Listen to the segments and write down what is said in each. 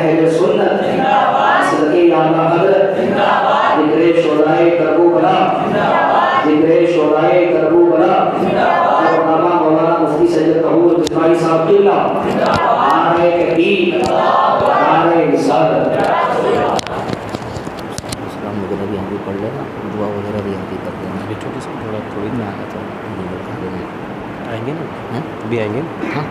اہل سنت صدقے اعلیٰ حضرت ذکر شہدائے کربلا ذکر شہدائے کربلا علامہ مولانا مفتی سید طہور اسماعیل صاحب قبلہ نعرہ تکبیر نعرہ رسالت. اسلام وغیرہ بھی آگے پڑھ لینا, دعا وغیرہ بھی آگے کر دینا. ابھی چھوٹی سی تھوڑی میں آیا تھا آئیں گے نا, ابھی آئیں گے. ہاں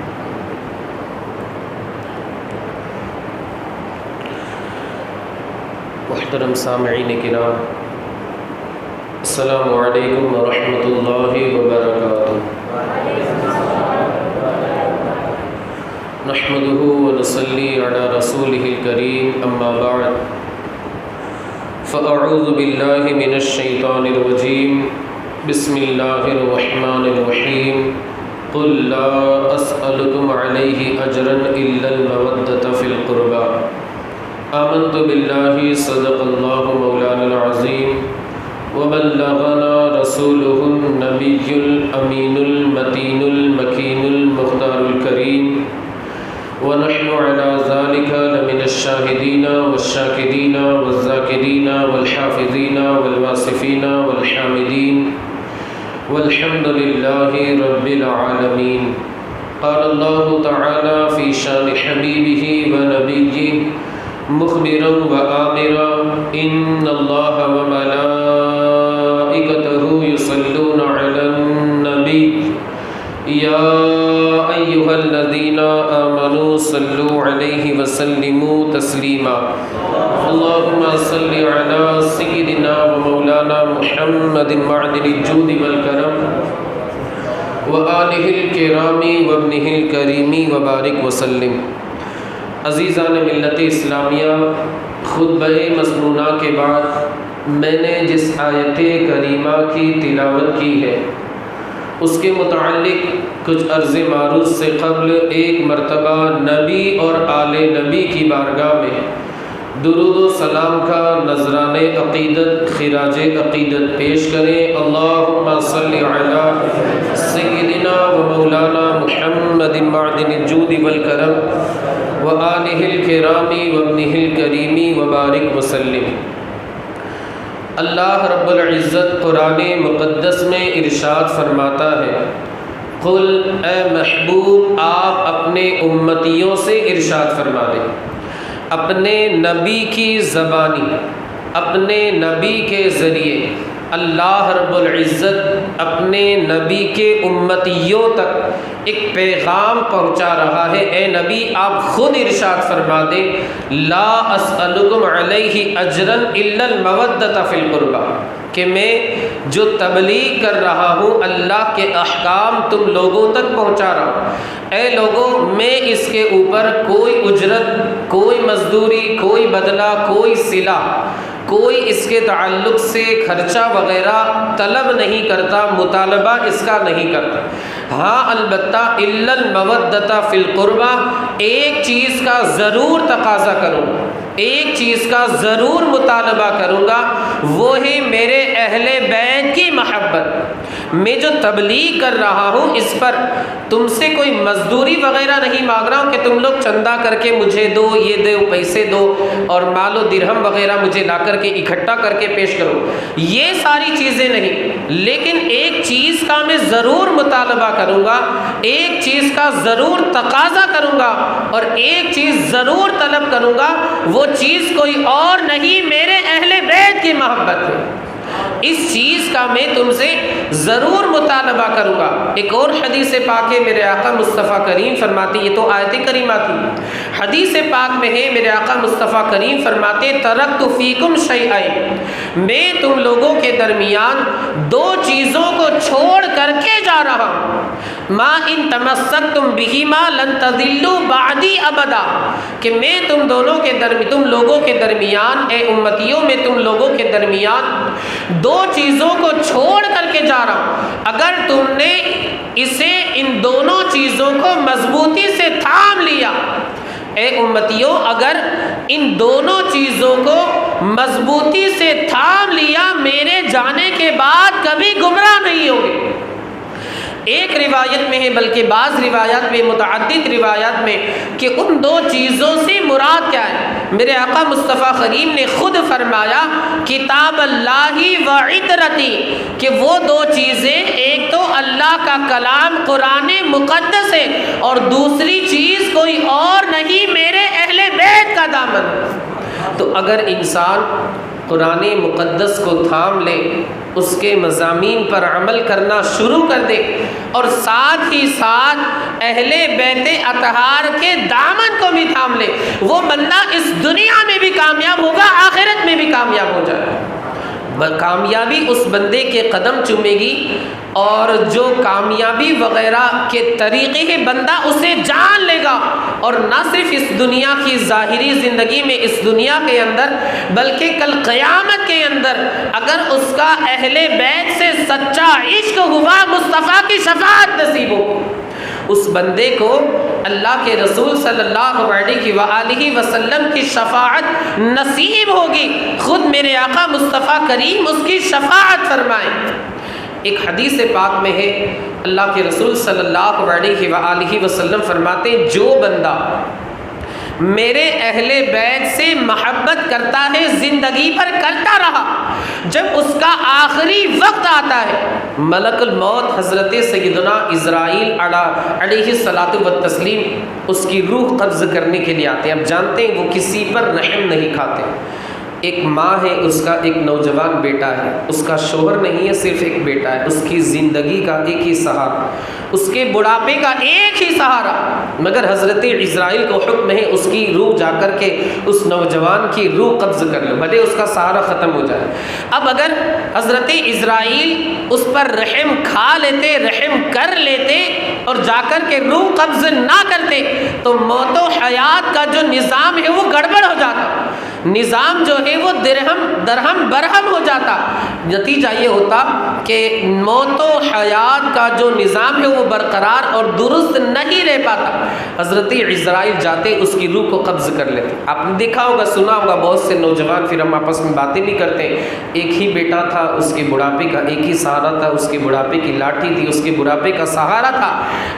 محترم سامعین کرام, السلام علیکم ورحمۃ اللہ وبرکاتہ. نحمده ونصلي على رسوله الكريم, اما بعد فاعوذ باللہ من الشیطان الرجیم, بسم اللہ الرحمن الرحیم. قل لا اسألكم علیہ اجرا الا المودۃ فی القربى. آمنت باللہ صدق اللہ مولانا العظیم وبلغنا رسوله النبی الامین المتین المکین المختار الکریم ونحن على ذلك لمن الشاهدين والشاكرين والذاكرين والحافظين والواصفين والحامدين والحمد لله رب العالمين. قال الله تعالى في شان حبيبه ونبيه مخبرا وآمرا إن الله وملائكته يصلون على النبي يا أيها الذين آمنوا صلوا عليه وسلموا تسليما. اللهم صل على سيدنا ومولانا محمد معدن الجود والكرم وآله الكرام وابنه الكريم وبارك وسلم. عزیزان ملت اسلامیہ, خطبہ مسنونہ کے بعد میں نے جس آیت کریمہ کی تلاوت کی ہے اس کے متعلق کچھ عرض معروض سے قبل ایک مرتبہ نبی اور آل نبی کی بارگاہ میں درود و سلام کا نذران عقیدت خراج عقیدت پیش کریں. اللہم صلی علی سیدنا و مولانا محمد معدن الجود والکرم وآلہ الکرام وابنہ الکریم وبارک وسلم. اللہ رب العزت قرآن مقدس میں ارشاد فرماتا ہے, قل اے محبوب آپ اپنے امتیوں سے ارشاد فرما دیں, اپنے نبی کی زبانی اپنے نبی کے ذریعے اللہ رب العزت اپنے نبی کے امتیوں تک ایک پیغام پہنچا رہا ہے. اے نبی آپ خود ارشاد فرما دیں, لا اسألکم علیہ اجرا الا المودۃ فی القربى, کہ میں جو تبلیغ کر رہا ہوں اللہ کے احکام تم لوگوں تک پہنچا رہا ہوں. اے لوگوں, میں اس کے اوپر کوئی اجرت, کوئی مزدوری, کوئی بدلہ, کوئی صلہ, کوئی اس کے تعلق سے خرچہ وغیرہ طلب نہیں کرتا, مطالبہ اس کا نہیں کرتا. ہاں البتہ الا المودۃ فی القربى, ایک چیز کا ضرور تقاضا کروں, ایک چیز کا ضرور مطالبہ کروں گا, وہ ہے میرے اہل بیت کی محبت. میں جو تبلیغ کر رہا ہوں اس پر تم سے کوئی مزدوری وغیرہ نہیں مانگ رہا ہوں کہ تم لوگ چندہ کر کے مجھے دو, یہ دو, پیسے دو اور مال و درہم وغیرہ مجھے لا کر کے اکٹھا کر کے پیش کرو, یہ ساری چیزیں نہیں. لیکن ایک چیز کا میں ضرور مطالبہ کروں گا, ایک چیز کا ضرور تقاضا کروں گا اور ایک چیز ضرور طلب کروں گا, وہ چیز کوئی اور نہیں میرے اہل بیت کی محبت ہے. اس چیز کا میں تم سے ضرور مطالبہ کروں گا. ایک اور حدیث پاک ہے, میرے آقا مصطفیٰ کریم فرماتے, یہ تو آیت کریمہ تھی, حدیث پاک میں ہے میرے آقا مصطفیٰ کریم فرماتے, ترکت فیکم شیئین, میں تم لوگوں کے درمیان دو چیزوں کو چھوڑ کر کے جا رہا ہوں, ما ان تمسکتم بہما لن تضلوا بعدی ابدا, کہ میں تم لوگوں کے درمیان, اے امتیوں میں تم لوگوں کے درمیان دو چیزوں کو چھوڑ کر کے جا رہا ہوں, اگر تم نے اسے ان دونوں چیزوں کو مضبوطی سے تھام لیا, اے امتیوں اگر ان دونوں چیزوں کو مضبوطی سے تھام لیا, میرے جانے کے بعد کبھی گمراہ نہیں ہوگے. ایک روایت میں ہے, بلکہ بعض روایات میں, متعدد روایات میں, کہ ان دو چیزوں سے مراد کیا ہے, میرے آقا مصطفیٰ کریم نے خود فرمایا کتاب اللہ و عطرتی، کہ وہ دو چیزیں، ایک تو اللہ کا کلام قرآن مقدس ہے اور دوسری چیز کوئی اور نہیں، میرے اہل بیت کا دامن۔ تو اگر انسان قرآن مقدس کو تھام لے، اس کے مضامین پر عمل کرنا شروع کر دے اور ساتھ ہی ساتھ اہل بیت اطہار کے دامن کو بھی تھام لے، وہ بندہ اس دنیا میں بھی کامیاب ہوگا، آخرت میں بھی کامیاب ہو جائے۔ کامیابی اس بندے کے قدم چومے گی، اور جو کامیابی وغیرہ کے طریقے ہے بندہ اسے جان لے گا، اور نہ صرف اس دنیا کی ظاہری زندگی میں، اس دنیا کے اندر، بلکہ کل قیامت کے اندر اگر اس کا اہل بیت سے سچا عشق ہوا، مصطفیٰ کی شفاعت نصیب ہو، اس بندے کو اللہ کے رسول صلی اللہ علیہ وآلہ وسلم کی شفاعت نصیب ہوگی۔ خود میرے آقا مصطفیٰ کریم اس کی شفاعت فرمائیں۔ ایک حدیث پاک میں ہے، اللہ کے رسول صلی اللہ علیہ وآلہ وسلم فرماتے ہیں، جو بندہ میرے اہل بیت سے محبت کرتا ہے، زندگی بھر کرتا رہا، جب اس کا آخری وقت آتا ہے، ملک الموت حضرت سیدنا اسرائیل علیہ الصلاۃ والتسلیم اس کی روح قبض کرنے کے لیے آتے ہیں۔ اب جانتے ہیں وہ کسی پر رحم نہیں کھاتے۔ ایک ماں ہے، اس کا ایک نوجوان بیٹا ہے، اس کا شوہر نہیں ہے، صرف ایک بیٹا ہے، اس کی زندگی کا ایک ہی سہارا، اس کے بڑھاپے کا ایک ہی سہارا، مگر حضرت اسرائیل کو حکم ہے اس کی روح جا کر کے اس نوجوان کی روح قبض کر لو، بھلے اس کا سہارا ختم ہو جائے۔ اب اگر حضرت اسرائیل اس پر رحم کھا لیتے، رحم کر لیتے اور جا کر کے روح قبض نہ کرتے، تو موت و حیات کا جو نظام ہے وہ گڑبڑ ہو جاتا، نظام جو ہے وہ درہم برہم ہو جاتا۔ نتیجہ یہ ہوتا کہ موت و حیات کا جو نظام ہے وہ برقرار اور درست نہیں رہ پاتا۔ حضرت اسرائیل جاتے اس کی روح کو قبض کر لیتے۔ آپ نے دیکھا ہوگا، سنا ہوگا، بہت سے نوجوان پھر ہم آپس میں باتیں بھی کرتے ہیں، ایک ہی بیٹا تھا، اس کے بڑھاپے کا ایک ہی سہارا تھا، اس کے بڑھاپے کی لاٹھی تھی، اس کے بڑھاپے کا سہارا تھا،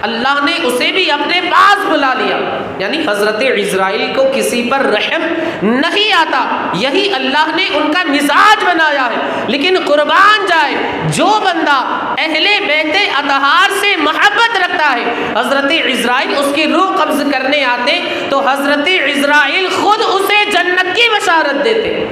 اللہ نے اسے بھی اپنے پاس بلا لیا۔ یعنی حضرت اسرائیل کو کسی پر رحم نہیں آتا، یہی اللہ نے ان کا مزاج بنایا ہے۔ لیکن قربان جائے جو بندہ اہل بیت اطہار سے محبت رکھتا ہے، حضرت اسرائیل اس کی روح قبض کرنے آتے تو حضرت اسرائیل خود اسے جنت کی بشارت دیتے۔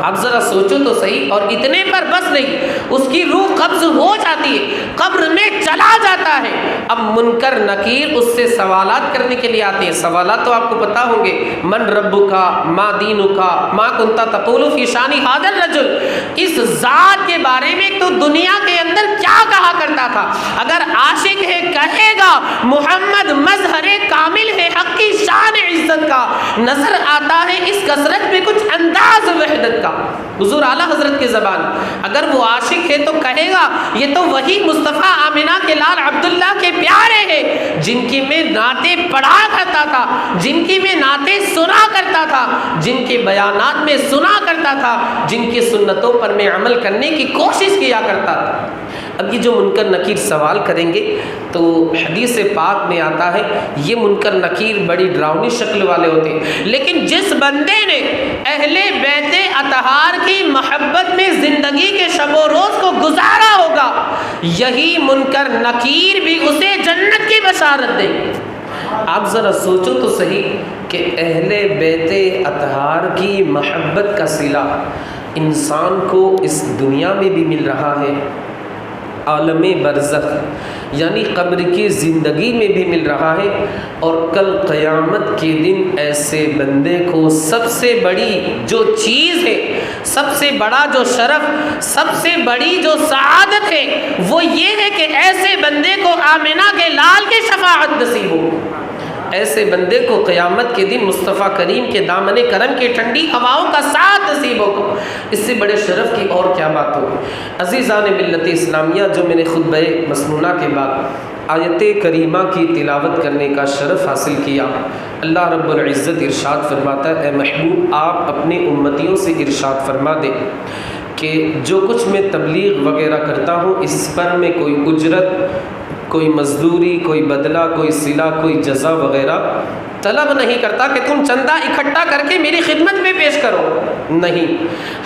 اب ذرا سوچو تو صحیح، اور اتنے پر بس نہیں، اس کی روح قبض ہو جاتی ہے، قبر میں چلا جاتا ہے۔ اب منکر نکیر اس سے سوالات کرنے کے لیے آتے ہیں۔ سوالات تو آپ کو پتا ہوں گے، من ربکا، ما دینکا، ما کنتا تقول فی شان ھذا الرجل، اس ذات کے بارے میں تو دنیا کے اندر کیا کہا کرتا تھا؟ اگر عاشق ہے کہے گا محمد مظہر کامل ہے، حق کی شان عزت کا، نظر آتا ہے اس کثرت میں کچھ انداز وحدت کا۔ حضور اعلیٰ حضرت کی زبان، اگر وہ عاشق ہے تو کہے گا یہ تو وہی مصطفیٰ آمنہ کے لال عبداللہ کے پیارے ہیں، جن کی میں نعتیں پڑھا کرتا تھا، جن کی میں نعتیں سنا کرتا تھا، جن کے بیانات میں سنا کرتا تھا، جن کی سنتوں پر میں عمل کرنے کی کوشش کیا کرتا تھا۔ اب یہ جو منکر نکیر سوال کریں گے تو حدیث پاک میں آتا ہے یہ منکر نکیر بڑی ڈراؤنی شکل والے ہوتے ہیں، لیکن جس بندے نے اہل بیت اطہار کی محبت میں زندگی کے شب و روز کو گزارا ہوگا، یہی منکر نکیر بھی اسے جنت کی بشارت دیں گے۔ آپ ذرا سوچو تو صحیح کہ اہل بیت اطہار کی محبت کا صلہ انسان کو اس دنیا میں بھی مل رہا ہے، عالم برزخ یعنی قبر کی زندگی میں بھی مل رہا ہے، اور کل قیامت کے دن ایسے بندے کو سب سے بڑی جو چیز ہے، سب سے بڑا جو شرف، سب سے بڑی جو سعادت ہے وہ یہ ہے کہ ایسے بندے کو آمنہ کے لال کی شفاعت نصیب ہو، ایسے بندے کو قیامت کے دن مصطفیٰ کریم کے دامن کرم کی ٹھنڈی ہواؤں کا ساتھ نصیب ہوگا۔ اس سے بڑے شرف کی اور کیا بات ہوگی؟ عزیزان ملت اسلامیہ، جو میں نے خطبہ مسنونہ کے بعد آیت کریمہ کی تلاوت کرنے کا شرف حاصل کیا، اللہ رب العزت ارشاد فرماتا ہے، اے محبوب آپ اپنے امتیوں سے ارشاد فرما دے کہ جو کچھ میں تبلیغ وغیرہ کرتا ہوں اس پر میں کوئی اجرت، کوئی مزدوری، کوئی بدلہ، کوئی صلہ، کوئی جزا وغیرہ طلب نہیں کرتا کہ تم چندہ اکٹھا کر کے میری خدمت میں پیش کرو، نہیں۔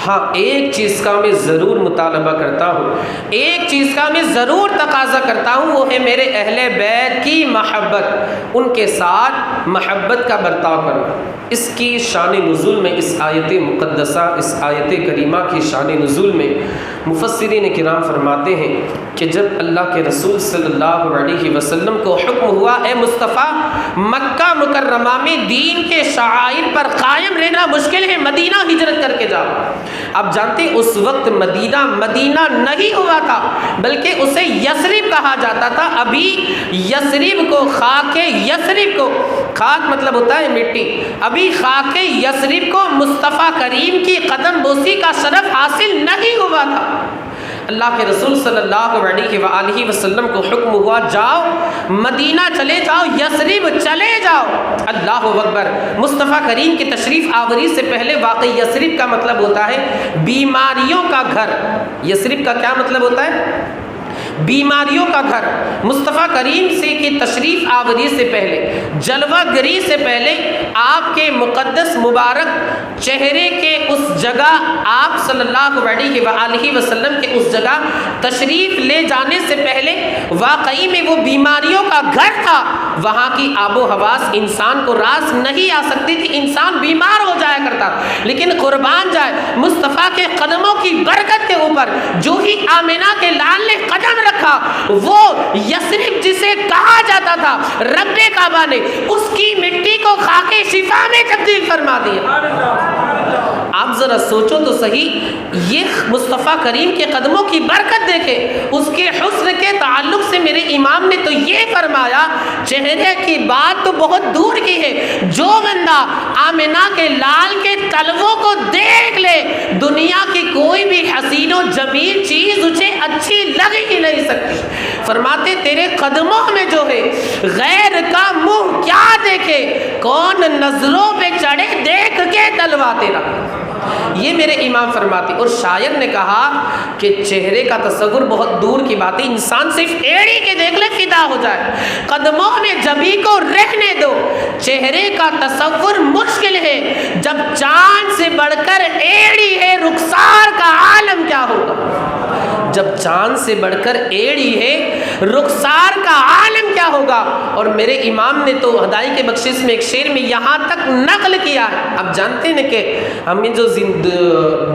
ہاں ایک چیز کا میں ضرور مطالبہ کرتا ہوں، ایک چیز کا میں ضرور تقاضا کرتا ہوں، وہ ہے میرے اہل بیت کی محبت، ان کے ساتھ محبت کا برتاؤ کرو۔ اس کی شان نزول میں، اس آیت مقدسہ، اس آیت کریمہ کی شان نزول میں مفسرین کرام فرماتے ہیں کہ جب اللہ کے رسول صلی اللہ علیہ وسلم کو حکم ہوا اے مصطفیٰ مکہ مکرمہ میں دین کے شعائر پر قائم رہنا مشکل ہے، مدینہ ہجرت کر کے جاؤ۔ آپ جانتے ہیں اس وقت مدینہ نہیں ہوا تھا، بلکہ اسے یثرب کہا جاتا تھا۔ ابھی یثرب کو خاک یثرب کو، خاک مطلب ہوتا ہے مٹی، ابھی خاک یثرب کو مصطفیٰ کریم کی قدم بوسی کا شرف حاصل نہیں ہوا تھا۔ اللہ کے رسول صلی اللہ علیہ وآلہ وسلم کو حکم ہوا جاؤ مدینہ چلے جاؤ، یثرب چلے جاؤ۔ اللہ اکبر۔ مصطفیٰ کریم کی تشریف آوری سے پہلے واقعی یثرب کا مطلب ہوتا ہے بیماریوں کا گھر۔ یثرب کا کیا مطلب ہوتا ہے؟ بیماریوں کا گھر۔ مصطفیٰ کریم سے کی تشریف آوری سے پہلے، جلوہ گری سے پہلے، آپ کے مقدس مبارک چہرے کے اس جگہ، آپ صلی اللہ علیہ وآلہ وسلم کے اس جگہ تشریف لے جانے سے پہلے واقعی میں وہ بیماریوں کا گھر تھا۔ وہاں کی آب و حواس انسان کو راس نہیں آ سکتی تھی، انسان بیمار ہو جایا کرتا، لیکن قربان جائے مصطفیٰ کے قدموں کی برکت کے اوپر جو ہی آمنہ کے لال نے قدم رکھا، وہ یثرب جسے کہا جاتا تھا رب کعبہ نے اس کی مٹی کو خاک شفا میں تبدیل فرما دیا۔ آپ ذرا سوچو تو صحیح، یہ مصطفیٰ کریم کے قدموں کی برکت دیکھیں، اس کے حسن کے تعلق سے میرے امام نے تو یہ فرمایا، چہرے کی بات تو بہت دور کی ہے، جو بندہ آمنہ کے لال کے تلووں کو دیکھ لے، دنیا کی کوئی بھی حسین و جمیل چیز اسے اچھی لگ ہی نہیں سکتی۔ فرماتے تیرے قدموں میں جو ہے غیر کا منہ کیا دیکھے، کون نظروں پہ چڑھے دیکھ کے تلوا تیرا۔ یہ میرے امام فرماتے، اور شاعر نے کہا کہ چہرے کا تصور بہت دور کی بات ہے، انسان صرف ایڑی کے دیکھ لے فدا ہو جائے، قدموں میں جبھی کو رہنے دو۔ چہرے کا تصور مشکل ہے، جب چاند سے بڑھ کر ایڑی ہے، رخسار کا عالم کیا ہوگا؟ جب چاند سے بڑھ کر ایڑی ہے، رخسار کا عالم کیا ہوگا؟ اور میرے امام نے تو ہدائی کے بخشش میں ایک شعر میں یہاں تک نقل کیا ہے۔ اب جانتے ہیں کہ ہمیں جو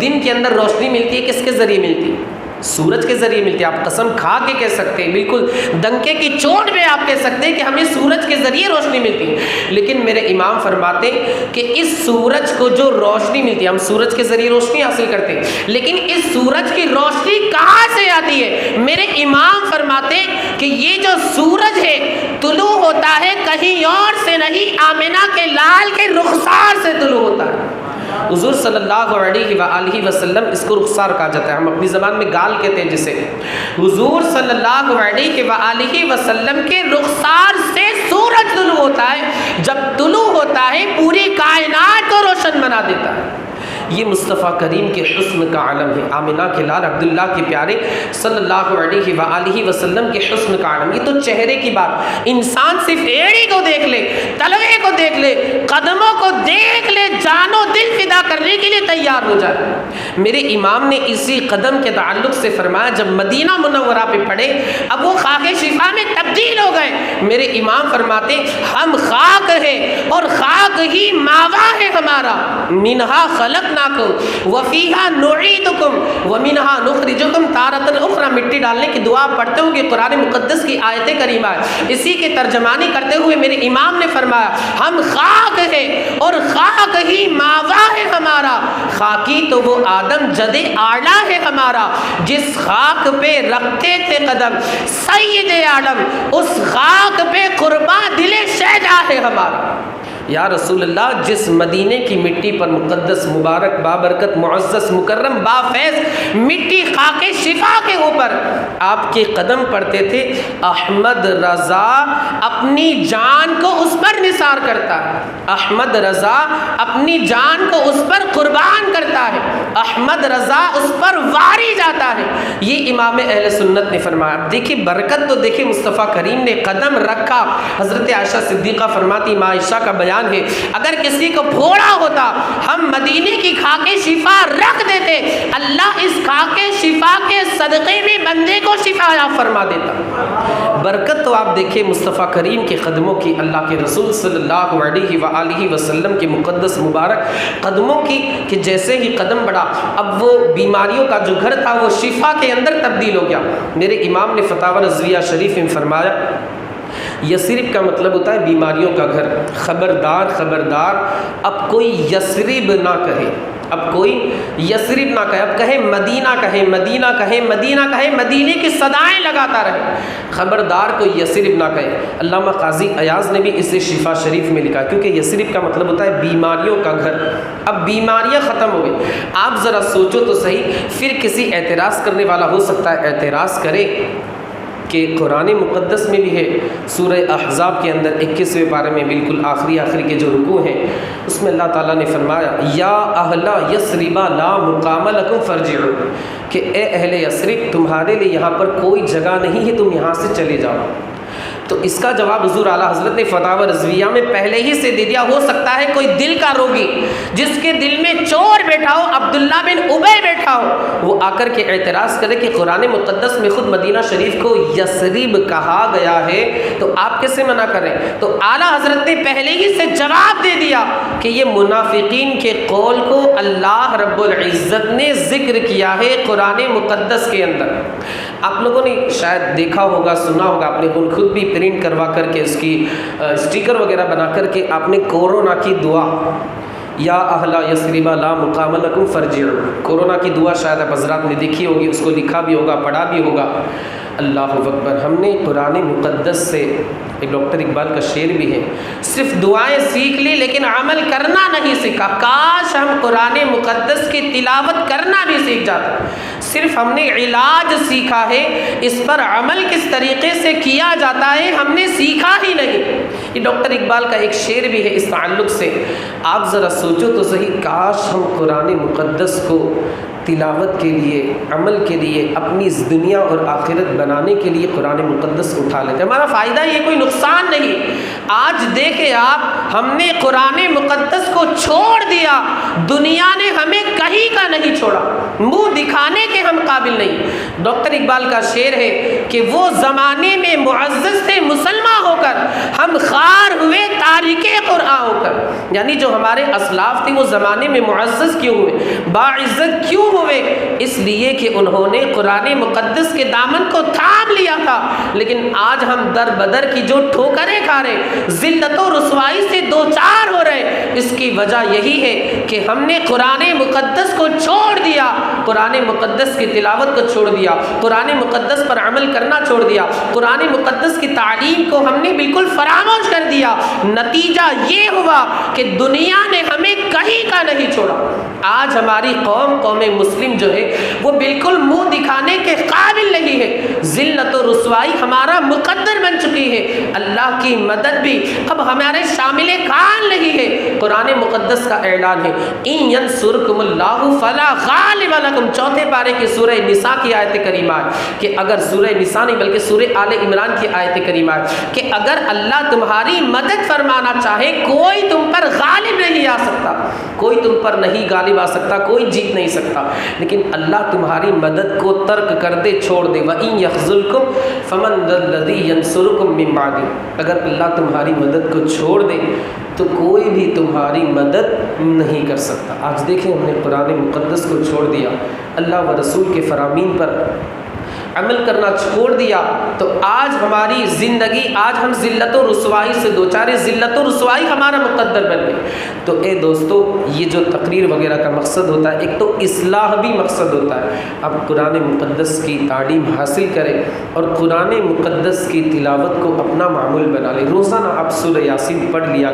دن کے اندر روشنی ملتی ہے کس کے ذریعے ملتی ہے؟ سورج کے ذریعے ملتی ہے۔ آپ قسم کھا کے کہہ سکتے ہیں، بالکل ڈنکے کی چوٹ میں آپ کہہ سکتے ہیں کہ ہمیں سورج کے ذریعے روشنی ملتی ہے، لیکن میرے امام فرماتے کہ اس سورج کو جو روشنی ملتی ہے، ہم سورج کے ذریعے روشنی حاصل کرتے ہیں، لیکن اس سورج کی روشنی کہاں سے آتی ہے؟ میرے امام فرماتے کہ یہ جو سورج ہے طلوع ہوتا ہے کہیں اور سے نہیں، آمنہ کے لال کے رخسار سے طلوع ہوتا ہے۔ حضور صلی اللہ علیہ وآلہ وسلم اس کو رخسار کہا جاتا ہے، ہم اپنی زبان میں گال کہتے ہیں جسے۔ حضور صلی اللہ علیہ وآلہ وسلم کے رخسار سے سورج طلوع ہوتا ہے، جب طلوع ہوتا ہے پوری کائنات کو روشن بنا دیتا ہے۔ یہ مصطفیٰ کریم کے حسن کا عالم ہے، آمنہ کے لال عبداللہ کے پیارے صلی اللہ علیہ وآلہ وسلم کے حسن کا عالم۔ یہ تو چہرے کی بات، انسان صرف ایڑی کو دیکھ لے، تلوے کو دیکھ لے، قدموں کو دیکھ لے، جان و دل فدا کرنے کے لیے تیار ہو جائے۔ میرے امام نے اسی قدم کے تعلق سے فرمایا، جب مدینہ منورہ پہ پڑے اب وہ خاک شفا میں تبدیل ہو گئے۔ میرے امام فرماتے ہم خاک ہے اور خاک ہی ماوا ہے ہمارا، منہا خلق وفیہا نعیدکم ومنہا نخرجکم تارۃ اخری۔ مٹی ڈالنے کی دعا پڑھتے ہوں کہ قرآن مقدس کی آیت کریمہ ہے، اسی کے ترجمانی کرتے ہوئے میرے امام نے فرمایا ہم خاک ہے اور خاک ہی ماوا ہے ہمارا، خاکی تو وہ آدم جد اعلیٰ ہے ہمارا، جس خاک پہ رکھتے تھے قدم سید عالم، اس خاک پہ قرباں دل شہجاں ہے ہمارا۔ یا رسول اللہ جس مدینے کی مٹی پر مقدس مبارک بابرکت معزز مکرم بافیض مٹی خاک شفا کے اوپر آپ کے قدم پڑتے تھے، احمد رضا اپنی جان کو اس پر نثار کرتا ہے، احمد رضا اپنی جان کو اس پر قربان کرتا ہے، احمد رضا اس پر واری جاتا ہے۔ یہ امام اہل سنت نے فرمایا۔ دیکھیں برکت تو دیکھیں، مصطفیٰ کریم نے قدم رکھا۔ حضرت عائشہ صدیقہ فرماتی، ماں عائشہ کا بیان ہے، اگر کسی کو پھوڑا ہوتا ہم مدینے کی خاک شفا رکھ دیتے، اللہ اس خاک شفا کے صدقے میں بندے کو شفا عطا فرما دیتا۔ برکت تو آپ دیکھیں مصطفیٰ کریم کے قدموں کی، اللہ کے رسول صلی اللہ علیہ وآلہ وسلم کے مقدس مبارک قدموں کی، کہ جیسے ہی قدم بڑھا اب وہ بیماریوں کا جو گھر تھا وہ شفا کے اندر تبدیل ہو گیا۔ میرے امام نے فتاوی رضویہ شریف میں فرمایا، یثرب کا مطلب ہوتا ہے بیماریوں کا گھر۔ خبردار خبردار، اب کوئی یثرب نہ کہے، اب کوئی یثرب نہ کہے، اب کہے مدینہ، کہے مدینہ، کہے مدینہ، کہے مدینے کی صدائیں لگاتا رہے، خبردار کوئی یثرب نہ کہے۔ علامہ قاضی ایاز نے بھی اسے شفا شریف میں لکھا، کیونکہ یثرب کا مطلب ہوتا ہے بیماریوں کا گھر۔ اب بیماریاں ختم ہو گئی۔ آپ ذرا سوچو تو صحیح، پھر کسی اعتراض کرنے والا ہو سکتا ہے اعتراض کرے کہ قرآن مقدس میں بھی ہے، سورہ احزاب کے اندر 21ویں پارے میں بالکل آخری کے جو رکوع ہیں اس میں اللہ تعالیٰ نے فرمایا، یا اہل یثرب لا مقام لکم فارجعوا، کہ اے اہل یثرب تمہارے لیے یہاں پر کوئی جگہ نہیں ہے، تم یہاں سے چلے جاؤ۔ تو اس کا جواب حضور اعلیٰ حضرت نے فتاوی رضویہ میں پہلے ہی سے دے دیا۔ ہو سکتا ہے کوئی دل کا روگی جس کے دل میں چور بیٹھا ہو، عبداللہ بن ابی بیٹھا ہو، وہ آ کر کے اعتراض کرے کہ قرآن مقدس میں خود مدینہ شریف کو یثرب کہا گیا ہے، تو آپ کیسے منع کریں؟ تو اعلیٰ حضرت نے پہلے ہی سے جواب دے دیا کہ یہ منافقین کے قول کو اللہ رب العزت نے ذکر کیا ہے قرآن مقدس کے اندر۔ آپ لوگوں نے شاید دیکھا ہوگا، سنا ہوگا، آپ نے خود بھی پرنٹ کروا کر کے اس کی اسٹیکر وغیرہ بنا کر کے آپ نے کورونا کی دعا، یا اہل یثرب لا مقام لکم فارجعوا، کورونا کی دعا شاید آپ حضرات نے دیکھی ہوگی، اس کو لکھا بھی ہوگا، پڑھا بھی ہوگا۔ اللہ اکبر، ہم نے قرآن مقدس سے، ایک ڈاکٹر اقبال کا شعر بھی ہے، صرف دعائیں سیکھ لی لیکن عمل کرنا نہیں سیکھا۔ کاش ہم قرآن مقدس کی تلاوت کرنا بھی سیکھ جاتے، صرف ہم نے علاج سیکھا ہے، اس پر عمل کس طریقے سے کیا جاتا ہے ہم نے سیکھا ہی نہیں۔ یہ ڈاکٹر اقبال کا ایک شعر بھی ہے اس تعلق سے، آپ ذرا سوچو تو صحیح، کاش ہم قرآن مقدس کو تلاوت کے لیے، عمل کے لیے، اپنی دنیا اور آخرت بنانے کے لیے قرآن مقدس اٹھا لیتے۔ ہمارا فائدہ یہ کوئی نقصان نہیں۔ آج دیکھیں آپ، ہم نے قرآن مقدس کو چھوڑ دیا، دنیا نے ہمیں کہیں کا نہیں چھوڑا، منہ دکھانے کے ہم قابل نہیں۔ ڈاکٹر اقبال کا شعر ہے کہ وہ زمانے میں معزز تھے مسلمان ہو کر، ہم خوار ہوئے تارک قرآن ہو کر۔ یعنی جو ہمارے اسلاف تھے وہ زمانے میں معزز کیوں ہوئے، باعزت کیوں ہوئے؟ اس لیے کہ انہوں نے قرآن مقدس کے دامن کو تھام لیا تھا۔ لیکن آج ہم در بدر کی جو ٹھوکریں کھا رہے، ذلت و رسوائی سے دو چار ہو رہے، اس کی وجہ یہی ہے کہ ہم نے قرآن مقدس کو چھوڑ دیا، قرآن مقدس کی تلاوت کو چھوڑ دیا، قرآن مقدس پر عمل کرنا چھوڑ دیا، قرآن مقدس کی تعلیم کو ہم نے بالکل فراموش کر دیا۔ نتیجہ یہ ہوا کہ دنیا نے ہمیں کہیں کا نہیں چھوڑا۔ آج ہماری قوم مسلم جو ہے وہ بالکل منہ دکھانے کے قابل نہیں ہے، ذلت و رسوائی ہمارا مقدر بن چکی ہے، اللہ کی مدد بھی اب ہمارے شامل کان نہیں ہے۔ قرآن مقدس کا اعلان ہے، ان ینصرکم اللہ فلا غالب لکم، چوتھے پارے کی سورہ نساء کی آیت کریمہ ہے کہ اگر سورہ نساء نہیں بلکہ سورہ آل عمران کی آیت کریمہ ہے کہ اگر اللہ تمہاری مدد فرمانا چاہے کوئی تم پر غالب نہیں آ سکتا، کوئی تم پر نہیں غالب آ سکتا، کوئی جیت نہیں سکتا، لیکن اللہ تمہاری مدد کو ترک کر دے، چھوڑ دے۔ وَإِن يَخْذُلْكُمْ فَمَنْ ذَا الَّذِي يَنْصُرُكُمْ مِنْ بَعْدِهِ، اگر اللہ تمہاری مدد کو چھوڑ دے تو کوئی بھی تمہاری مدد نہیں کر سکتا۔ آج دیکھیں ہم نے قرآن مقدس کو چھوڑ دیا، اللہ و رسول کے فرامین پر عمل کرنا چھوڑ دیا تو آج ہماری زندگی، آج ہم ذلت و رسوائی سے دوچار، ذلت و رسوائی ہمارا مقدر بن گئی۔ تو اے دوستو، یہ جو تقریر وغیرہ کا مقصد ہوتا ہے، ایک تو اصلاح بھی مقصد ہوتا ہے۔ اب قرآن مقدس کی تعلیم حاصل کریں اور قرآن مقدس کی تلاوت کو اپنا معمول بنا لیں۔ روزانہ آپ سورہ یاسین پڑھ لیا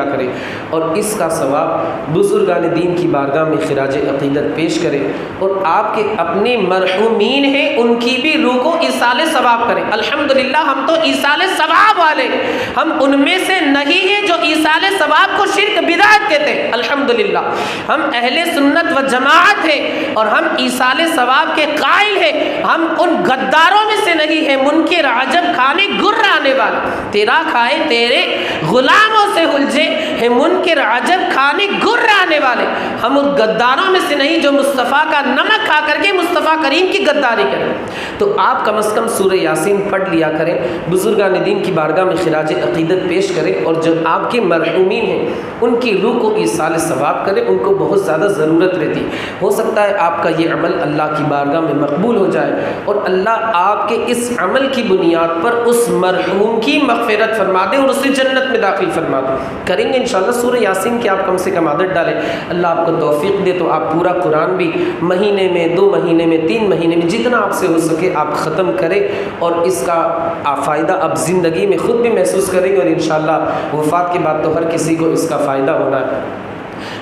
کریں اور اس کا ثواب بزرگان دین کی بارگاہ میں خراج عقیدت پیش کریں، اور آپ کے اپنے مرحومین ہیں ان کی بھی روح کو ایصال ثواب کریں۔ الحمدللہ ہم تو ایصال ثواب والے، ہم ان میں سے نہیں ہیں جو ایصال ثواب کو شرک بدعت کہتے ہیں۔ الحمدللہ ہم اہل سنت و جماعت ہیں اور ہم ایصال ثواب کے قائل ہیں۔ ہم ان غداروں میں سے نہیں ہیں، منکر عجب کھانے گر آنے والے، تیرا کھائے تیرے غلاموں سے الجھے ہیں، منکر عجب کھانے گر آنے والے۔ ہم ان غداروں میں سے نہیں جو مصطفیٰ کا نمک کھا کر کے مصطفیٰ کریم کی غداری کریں۔ تو آپ کم از کم سورہ یاسین پڑھ لیا کریں، بزرگان دین کی بارگاہ میں خراج عقیدت پیش کریں، اور جو آپ کے مرحومین ہیں ان کی روح کو ایصال ثواب کریں، ان کو بہت زیادہ ضرورت رہتی۔ ہو سکتا ہے آپ کا یہ عمل اللہ کی بارگاہ میں مقبول ہو جائے اور اللہ آپ کے اس عمل کی بنیاد پر اس مرحوم کی مغفرت فرما دے اور اسے جنت میں داخل فرما دے۔ کریں گے انشاءاللہ سورہ یاسین کی آپ کم سے کم عادت ڈالیں، اللہ آپ کو توفیق دے تو آپ پورا قرآن بھی مہینے میں، 2 مہینے میں، 3 مہینے میں، جتنا آپ سے ہو سکے آپ ختم کریں، اور اس کا فائدہ اب زندگی میں خود بھی محسوس کریں گے، اور انشاءاللہ وفات کے بعد تو ہر کسی کو اس کا فائدہ ہونا ہے۔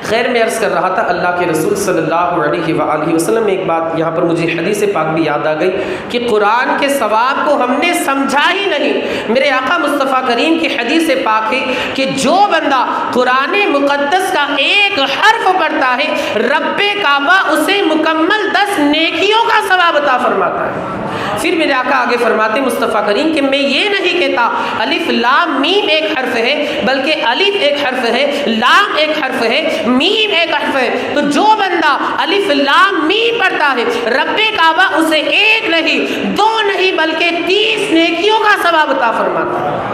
خیر، میں عرض کر رہا تھا اللہ کے رسول صلی اللہ علیہ وآلہ وسلم میں ایک بات یہاں پر مجھے حدیث پاک بھی یاد آ گئی کہ قرآن کے ثواب کو ہم نے سمجھا ہی نہیں۔ میرے آقا مصطفیٰ کریم کی حدیث پاک ہے کہ جو بندہ قرآن مقدس کا ایک حرف پڑھتا ہے، رب کعبہ اسے مکمل 10 نیکیوں کا ثواب عطا فرماتا ہے۔ پھر میرے آقا آگے فرماتے مصطفیٰ کریم کہ میں یہ نہیں کہتا الف لام میم ایک حرف ہے، بلکہ الف ایک حرف ہے، لام ایک حرف ہے، میم ایک حرف ہے۔ تو جو بندہ الف لام میم پڑھتا ہے، رب کعبہ اسے 1 نہیں 2 نہیں بلکہ 30 نیکیوں کا ثواب عطا فرماتا ہے۔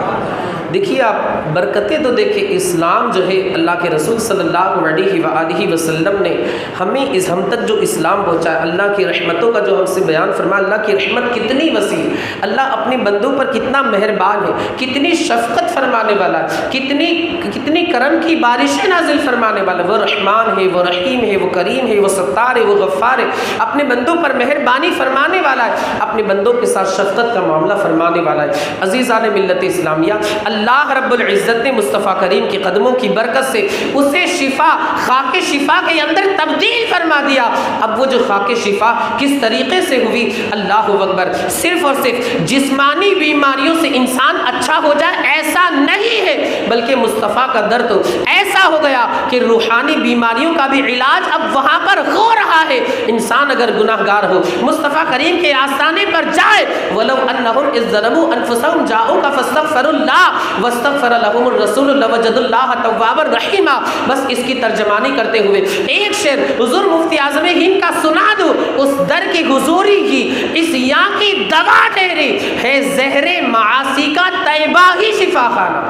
دیکھیے آپ برکتیں تو دیکھیں، اسلام جو ہے اللہ کے رسول صلی اللہ علیہ وآلہ وسلم نے ہم تک جو اسلام پہنچا ہے، اللہ کی رحمتوں کا جو ہم سے بیان فرمایا، اللہ کی رحمت کتنی وسیع، اللہ اپنے بندوں پر کتنا مہربان ہے، کتنی شفقت فرمانے والا ہے، کتنی کرم کی بارشیں نازل فرمانے والا ہے۔ وہ رحمان ہے، وہ رحیم ہے، وہ کریم ہے، وہ ستار ہے، وہ غفار ہے، اپنے بندوں پر مہربانی فرمانے والا ہے، اپنے بندوں کے ساتھ شفقت کا معاملہ فرمانے والا ہے۔ عزیزان ملت اسلامیہ، اللہ رب العزت نے مصطفیٰ کریم کے قدموں کی برکت سے اسے شفا، خاک شفا کے اندر تبدیل فرما دیا۔ اب وہ جو خاک شفا کس طریقے سے ہوئی، اللہ اکبر، صرف اور صرف جسمانی بیماریوں سے انسان اچھا ہو جائے ایسا نہیں ہے، بلکہ مصطفیٰ کا درد ایسا ہو گیا کہ روحانی بیماریوں کا بھی علاج اب وہاں پر ہو رہا ہے۔ انسان اگر گناہ گار ہو، مصطفیٰ کریم کے آستانے پر جائے، وَلَوْ أَنَّهُمْ إِذْ ظَلَمُوا أَنفُسَهُمْ جَاءُوكَ فَاسْتَغْفَرُوا اللَّهَ وَاسْتَغْفَرَ لَهُمُ الرَّسُولُ لَوَجَدُوا اللَّهَ تَوَّابًا رَحِيمًا۔ بس اس کی ترجمانی کرتے ہوئے ایک شعر حضور مفتی اعظم ہند کا سنا دو، اس در کی حضوری کی اس یاں کی دوا ٹھہری ہے، زہر معاصی کا طیبہ ہی شفا خانہ۔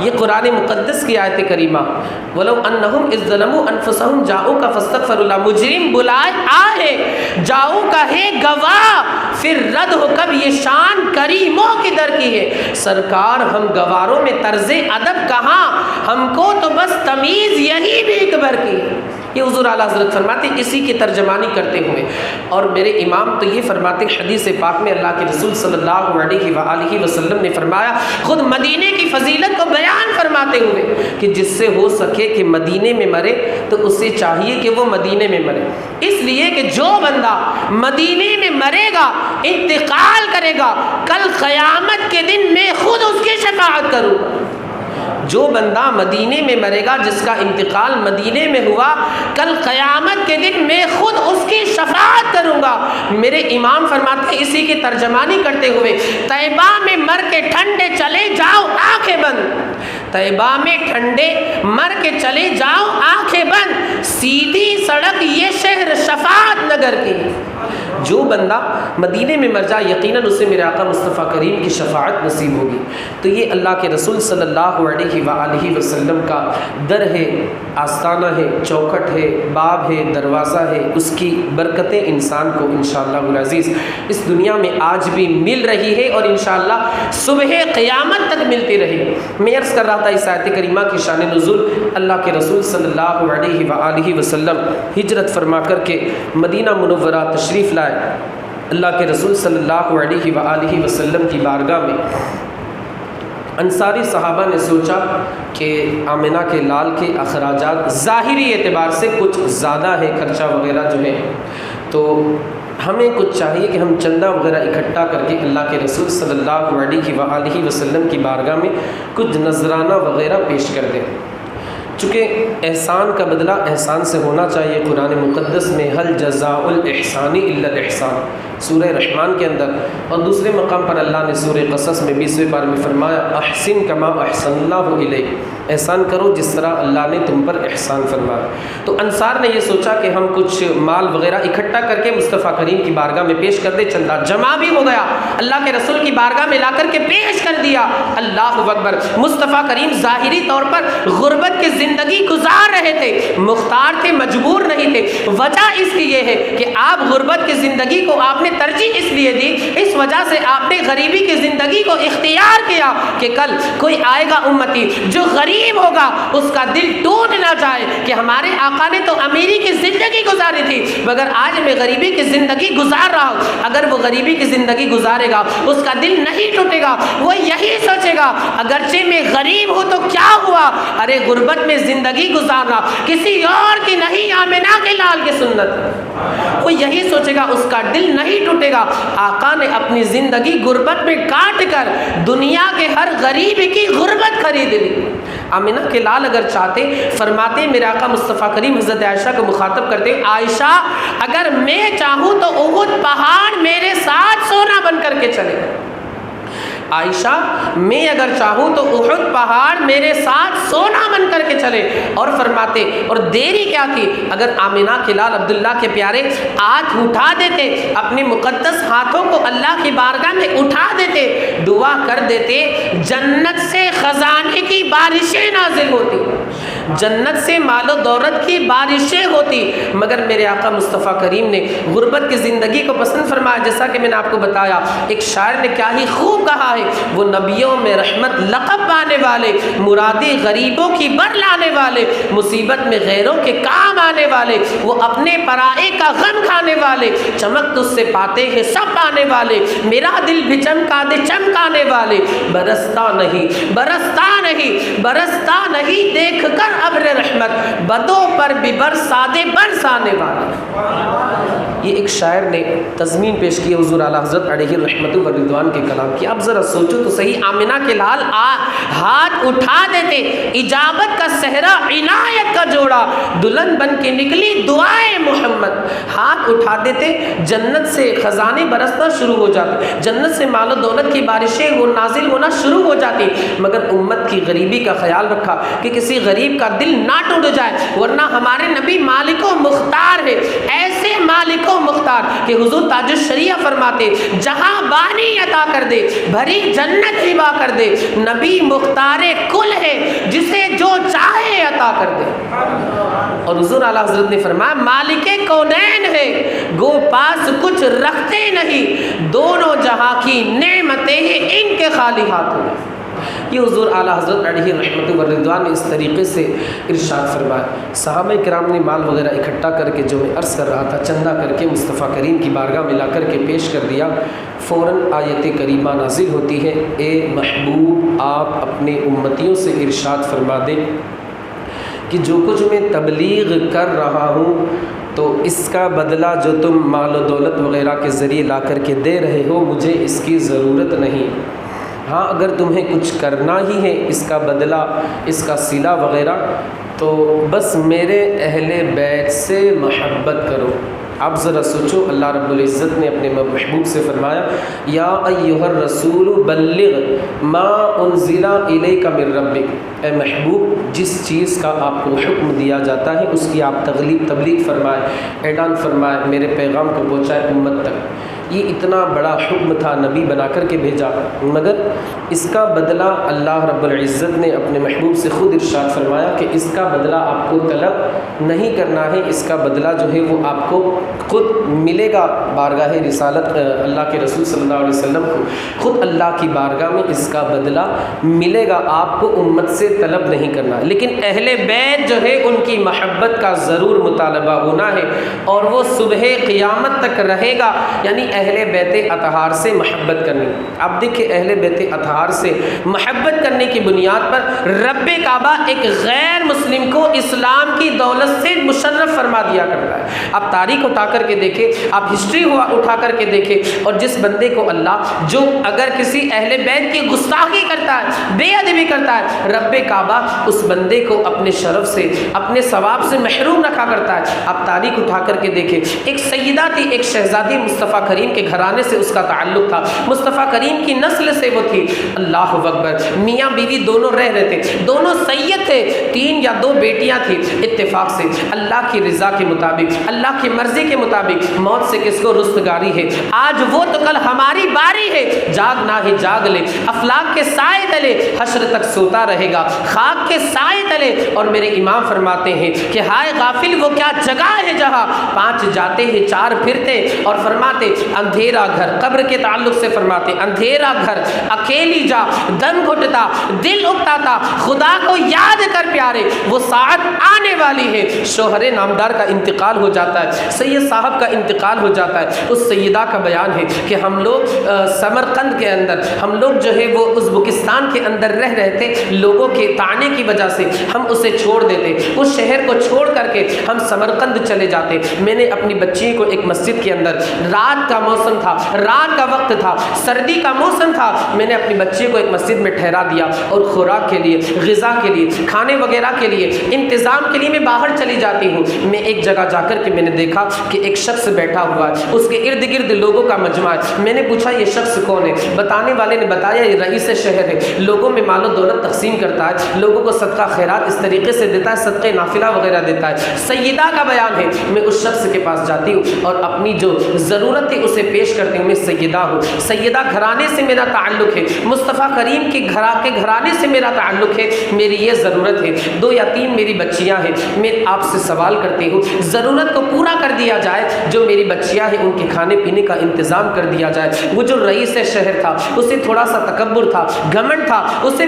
یہ قرآن مقدس کی آیت کریمہ، وَلَوْ أَنَّهُمْ إِذْ ظَلَمُوا أَنفُسَهُمْ جَاءُوكَ فَاسْتَغْفَرُوا اللَّهَ، مجرم بلائے آئے جاؤ کا ہے گواہ، پھر رد ہو کب یہ شان کریموں کی در کی ہے۔ سرکار ہم گواروں میں طرز ادب کہاں، ہم کو تو بس تمیز یہی بھی اکبر کی ہے۔ یہ حضور اعلیٰ حضرت فرماتے اسی کی ترجمانی کرتے ہوئے، اور میرے امام تو یہ فرماتے حدیث پاک میں اللہ کے رسول صلی اللہ علیہ وآلہ وسلم نے فرمایا، خود مدینے کی فضیلت کو بیان فرماتے ہوئے کہ جس سے ہو سکے کہ مدینے میں مرے تو اسے چاہیے کہ وہ مدینے میں مرے، اس لیے کہ جو بندہ مدینے میں مرے گا، انتقال کرے گا، کل قیامت کے دن میں خود اس کی شفاعت کروں گا۔ جو بندہ مدینے میں مرے گا، جس کا انتقال مدینے میں ہوا، کل قیامت کے دن میں خود اس کی شفاعت کروں گا۔ میرے امام فرماتے ہیں اسی کی ترجمانی کرتے ہوئے، طیبہ میں مر کے ٹھنڈے چلے جاؤ آنکھیں بند، طیبہ میں ٹھنڈے مر کے چلے جاؤ آنکھیں بند، سیدھی سڑک یہ شہر شفاعت نگر کی۔ جو بندہ مدینے میں مر جائے یقیناً اسے میرے آقا مصطفیٰ کریم کی شفاعت نصیب ہوگی۔ تو یہ اللہ کے رسول صلی اللہ علیہ وآلہ وسلم کا در ہے، آستانہ ہے، چوکھٹ ہے، باب ہے، دروازہ ہے، اس کی برکتیں انسان کو انشاءاللہ العزیز اس دنیا میں آج بھی مل رہی ہے اور انشاءاللہ صبح قیامت تک ملتی رہے۔ میں عرض کر رہا تھا اس آیت کریمہ کی شان نزول، اللہ کے رسول صلی اللہ علیہ وآلہ وسلم ہجرت فرما کر کے مدینہ منورہ تشریف لائے۔ اللہ کے رسول صلی اللہ علیہ وآلہ وسلم کی بارگاہ میں انصاری صحابہ نے سوچا کہ آمنہ کے لال کے اخراجات ظاہری اعتبار سے کچھ زیادہ ہے، خرچہ وغیرہ جو ہے، تو ہمیں کچھ چاہیے کہ ہم چندہ وغیرہ اکٹھا کر کے اللہ کے رسول صلی اللہ علیہ وآلہ وسلم کی بارگاہ میں کچھ نذرانہ وغیرہ پیش کر دیں۔ چونکہ احسان کا بدلہ احسان سے ہونا چاہیے۔ قرآن مقدس میں حل جزاء الاحسان الا الاحسان سورہ رحمان کے اندر، اور دوسرے مقام پر اللہ نے سورہ قصص میں 20ویں پارے میں فرمایا احسن کما احسن اللہ الیک، احسان کرو جس طرح اللہ نے تم پر احسان فرمایا۔ تو انصار نے یہ سوچا کہ ہم کچھ مال وغیرہ اکٹھا کر کے مصطفیٰ کریم کی بارگاہ میں پیش کر دیں۔ چندہ جمع بھی ہو گیا، اللہ کے رسول کی بارگاہ میں لا کر کے پیش کر دیا۔ اللہ اکبر! مصطفیٰ کریم ظاہری طور پر غربت کی زندگی گزار رہے تھے، مختار تھے، مجبور نہیں تھے۔ وجہ اس کی یہ ہے کہ آپ غربت کی زندگی کو آپ نے ترجیح اس لیے دی، اس وجہ سے آپ نے غریبی کی زندگی کو اختیار کیا کہ کل کوئی آئے گا امتی جو غریب ہوگا اس کا دل ٹوٹ نہ جائے کہ ہمارے آقا نے تو امیری کی زندگی گزاری تھی مگر آج میں غریبی کی زندگی گزار رہا ہوں۔ اگر وہ غریبی کی زندگی گزارے گا اس کا دل نہیں ٹوٹے گا، وہ یہی سوچے گا اگرچہ میں غریب ہوں تو کیا ہوا، ارے غربت میں زندگی گزارنا کسی اور کی نہیں، آمنہ کے لال کی سنت، وہ یہی سوچے گا، اس کا دل نہیں ٹوٹے گا۔ آقا نے اپنی زندگی غربت میں کاٹ کر دنیا کے ہر غریب کی غربت خرید لی۔ آمنہ کے لال اگر چاہتے فرماتے، میرے آقا مصطفیٰ کریم حضرت عائشہ کو مخاطب کرتے، عائشہ اگر میں چاہوں تو احد پہاڑ میرے ساتھ سونا بن کر کے چلے، عائشہ میں اگر چاہوں تو احد پہاڑ میرے ساتھ سونا بن کر کے چلے، اور فرماتے اور دیری کیا تھی، اگر آمنہ کے لال عبداللہ کے پیارے ہاتھ اٹھا دیتے، اپنے مقدس ہاتھوں کو اللہ کی بارگاہ میں اٹھا دیتے، دعا کر دیتے، جنت سے خزانے کی بارشیں نازل ہوتی، جنت سے مال و دولت کی بارشیں ہوتی، مگر میرے آقا مصطفیٰ کریم نے غربت کی زندگی کو پسند فرمایا۔ جیسا کہ میں نے آپ کو بتایا، ایک شاعر نے کیا ہی خوب کہا ہے، وہ نبیوں میں رحمت لقب پانے والے، مرادی غریبوں کی بر لانے والے، مصیبت میں غیروں کے کام آنے والے، وہ اپنے پرائے کا غم کھانے والے، چمک تجھ سے پاتے ہیں سب پانے والے، میرا دل بھی چمکا دے چمکانے والے، برستا نہیں برستا نہیں برستا نہیں دیکھ کر ابر رحمت، بدوں پر بھی برسا دے برسانے والے۔ یہ ایک شاعر نے تضمین پیش کی حضور اعلیٰ حضرت علیہ رحمت و رضوان کے کلام کی۔ آپ ذرا سوچو تو صحیح، آمنہ کے لال ہاتھ اٹھا دیتے، اجابت کا صحرا عنایت کا جوڑا، دلہن بن کے نکلی دعائے محمد، ہاتھ اٹھا دیتے، جنت سے خزانے برسنا شروع ہو جاتے، جنت سے مال و دولت کی بارشیں وہ نازل ہونا شروع ہو جاتی، مگر امت کی غریبی کا خیال رکھا کہ کسی غریب کا دل نہ ٹوٹ جائے، ورنہ ہمارے نبی مالک و مختار ہے، ایسے مالک و مختار کہ حضور تاج الشریعہ فرماتے جہاں بانی عطا کر دے، بھری جنت ہبا کر دے، نبی مختار کل ہے جسے جو چاہے عطا کر دے۔ اور حضور اعلیٰ حضرت نے فرمایا مالک کونین ہے، گو پاس کچھ رکھتے نہیں، دونوں جہاں کی نعمتیں ہیں ان کے خالی ہاتھوں میں۔ یہ حضور اعلیٰ حضرت علیہ رحمت و رضوان نے اس طریقے سے ارشاد فرمایا۔ صحابہ کرام نے مال وغیرہ اکٹھا کر کے، جو میں عرض کر رہا تھا، چندہ کر کے مصطفیٰ کریم کی بارگاہ میں لا کر کے پیش کر دیا۔ فوراً آیت کریمہ نازل ہوتی ہے، اے محبوب آپ اپنے امتیوں سے ارشاد فرما دیں کہ جو کچھ میں تبلیغ کر رہا ہوں تو اس کا بدلہ جو تم مال و دولت وغیرہ کے ذریعے لا کر کے دے رہے ہو مجھے اس کی ضرورت نہیں۔ ہاں اگر تمہیں کچھ کرنا ہی ہے اس کا بدلہ، اس کا صلہ وغیرہ، تو بس میرے اہل بیت سے محبت کرو، آپ ذرا سوچو، اللہ رب العزت نے اپنے محبوب سے فرمایا یا ایھا الرسول بلغ ما انزل الیک من ربک، اے محبوب جس چیز کا آپ کو حکم دیا جاتا ہے اس کی آپ تبلیغ فرمائے، اعلان فرمائے، میرے پیغام کو پہنچائے امت تک۔ یہ اتنا بڑا حکم تھا، نبی بنا کر کے بھیجا، مگر اس کا بدلہ اللہ رب العزت نے اپنے محبوب سے خود ارشاد فرمایا کہ اس کا بدلہ آپ کو طلب نہیں کرنا ہے، اس کا بدلہ جو ہے وہ آپ کو خود ملے گا بارگاہ رسالت اللہ کے رسول صلی اللہ علیہ وسلم کو، خود اللہ کی بارگاہ میں اس کا بدلہ ملے گا، آپ کو امت سے طلب نہیں کرنا۔ لیکن اہل بیت جو ہے ان کی محبت کا ضرور مطالبہ ہونا ہے، اور وہ صبح قیامت تک رہے گا، یعنی اہل بیت اطہار سے محبت کرنی۔ آپ دیکھیں اہل بیت اطہار سے محبت کرنے کی بنیاد پر رب کعبہ ایک غیر مسلم کو اسلام کی دولت سے مشرف فرما دیا کرتا ہے۔ آپ تاریخ اٹھا کر کے دیکھیں، آپ ہسٹری اٹھا کر کے دیکھیں، اور جس بندے کو اللہ جو اگر کسی اہل بیت کی گستاخی کرتا ہے، بے ادبی کرتا ہے، رب کعبہ اس بندے کو اپنے شرف سے، اپنے ثواب سے محروم رکھا کرتا ہے۔ آپ تاریخ اٹھا کر کے دیکھیں، ایک سیدہ تھی، ایک شہزادی مصطفیٰ کریم کے گھرانے سے اس کا تعلق تھا، مصطفیٰ کریم کی نسل سے وہ تھی۔ اللہ اکبر، میاں بیوی دونوں رہ رہے تھے، دونوں سید تھے، 3 یا 2 بیٹیاں تھیں۔ اتفاق سے اللہ کی رضا کے مطابق، اللہ کی مرضی کے مطابق موت سے کس کو رستگاری ہے، آج وہ تو کل ہماری باری ہے، جاگنا ہے جاگ لے، افلاک کے سائے تلے حشر تک سوتا رہے گا، خاک کے سائے تلے۔ اور میرے امام فرماتے ہیں کہ ہائے غافل وہ کیا جگہ ہے جہاں 5 جاتے ہیں 4 پھرتے، اور فرماتے اندھیرا گھر، قبر کے تعلق سے فرماتے اندھیرا گھر، اکیلی جا، دم گھٹتا، دل اٹھتا تھا، خدا کو یاد کر پیارے، وہ ساعت آنے والی ہے۔ شوہر نامدار کا انتقال ہو جاتا ہے، سید صاحب کا انتقال ہو جاتا ہے، اس سیدہ کا بیان ہے کہ ہم لوگ سمرقند کے اندر، ہم لوگ جو ہے وہ ازبکستان کے اندر رہ رہے تھے، لوگوں کے طعنے کی وجہ سے ہم اسے چھوڑ دیتے، اس شہر کو چھوڑ کر کے ہم سمرقند چلے جاتے۔ میں نے اپنی بچی کو ایک مسجد کے اندر، رات کا موسم تھا، رات کا وقت تھا، سردی کا موسم تھا، میں نے اپنی بچی کو ایک مسجد میں ٹھہرا دیا، اور خوراک کے لیے، غذا کے لیے، کھانے وغیرہ کے لیے، انتظام کے لیے میں باہر چلی جاتی ہوں۔ میں ایک جگہ جا کر کے میں نے دیکھا کہ ایک شخص بیٹھا ہوا ہے، اس کے ارد گرد لوگوں کا مجمع ہے۔ میں نے پوچھا یہ شخص کون ہے؟ بتانے والے نے بتایا یہ رئیس شہر ہے، لوگوں میں مال و دولت تقسیم کرتا ہے، لوگوں کو صدقہ خیرات اس طریقے سے دیتا ہے، صدقے نافلہ وغیرہ دیتا ہے۔ سیدہ کا بیان ہے، میں اس شخص کے پاس جاتی ہوں اور اپنی جو ضرورت ہے اسے پیش کرتی ہوں۔ میں سیدہ ہوں، سیدہ گھرانے سے میرا تعلق ہے، مصطفیٰ کریم کے گھرانے سے میرا تعلق ہے، میری یہ ضرورت ہے، 2 یا 3 میری بچیاں ہیں، میں آپ سے سوال کرتی ہوں ضرورت کو پورا کر دیا جائے، جو میری بچیاں ہیں ان کے کھانے پینے کا انتظام کر دیا جائے۔ وہ جو رئیس شہر تھا اسے تھوڑا سا تکبر تھا، گھمنڈ تھا، اسے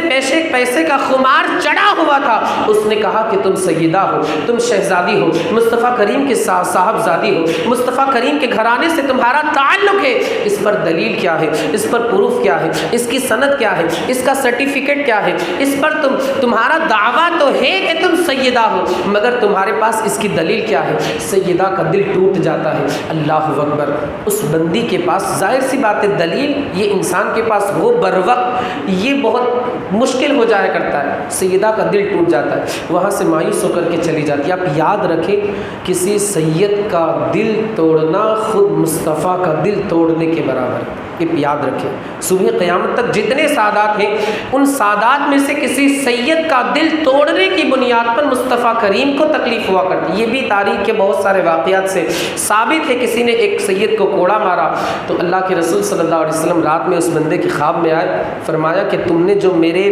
پیسے کا خمار چڑھا ہوا تھا۔ اس نے کہا کہ تم سیدہ ہو، تم شہزادی ہو، مصطفیٰ کریم کے صاحبزادی ہو، مصطفیٰ کریم کے گھرانے سے تمہارا تعلق ہے، اس پر دلیل کیا ہے، اس پر پروف کیا ہے، اس کی سند کیا ہے، اس کا سرٹیفکیٹ کیا ہے، اس پر تمہارا دعویٰ تو ہے کہ تم سیدہ ہو، مگر تمہارے پاس اس کی دلیل کیا ہے؟ سیدہ کا دل ٹوٹ جاتا ہے۔ اللہ اکبر، اس بندی کے پاس ظاہر سی بات ہے دلیل یہ انسان کے پاس ہو بر وقت یہ بہت مشکل ہو جایا کرتا ہے، سیدہ کا دل ٹوٹ جاتا ہے، وہاں سے مایوس ہو کر کے چلی جاتی ہے۔ آپ یاد رکھیں کسی سید کا دل توڑنا خود مصطفیٰ کا دل توڑنے کے برابر ہے، یہ یاد رکھیں۔ صبح قیامت تک جتنے سادات ہیں ان سادات میں سے کسی سید کا دل توڑنے کی بنیاد پر مصطفیٰ کریم کو تکلیف ہوا کرتی، یہ بھی تاریخ کے بہت سارے واقعات سے ثابت ہے۔ کسی نے ایک سید کو کوڑا مارا تو اللہ کے رسول صلی اللہ علیہ وسلم رات میں اس بندے کے خواب میں آئے، فرمایا کہ تم نے جو میرے